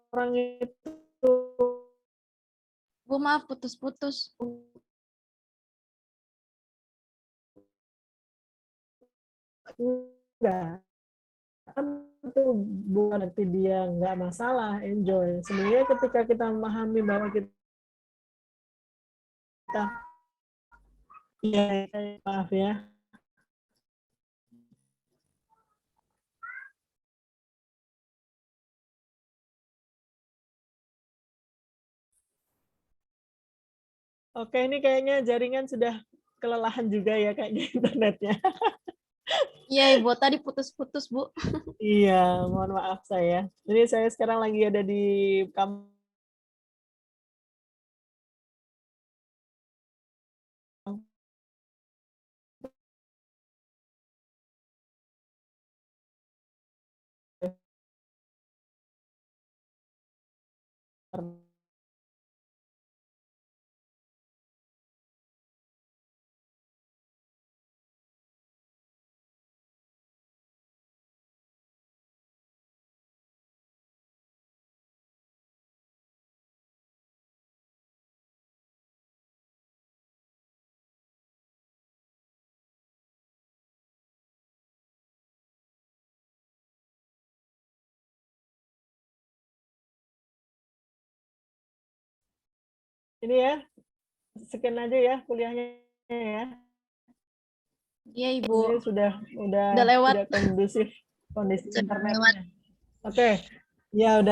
orang itu. Bu, maaf putus-putus. Enggak, itu bukan berarti dia nggak masalah, enjoy. Sebenarnya ketika kita memahami bahwa kita ya, maaf ya. Oke, ini kayaknya jaringan sudah kelelahan juga ya kayaknya internetnya. Iya, Ibu, tadi putus-putus, Bu. Iya, mohon maaf saya. Ini saya sekarang lagi ada di kamar. Ini ya, sekian aja ya kuliahnya ya. Iya, Ibu. Ini sudah lewat. tidak kondusif kondisi internetnya. Oke, ya udah.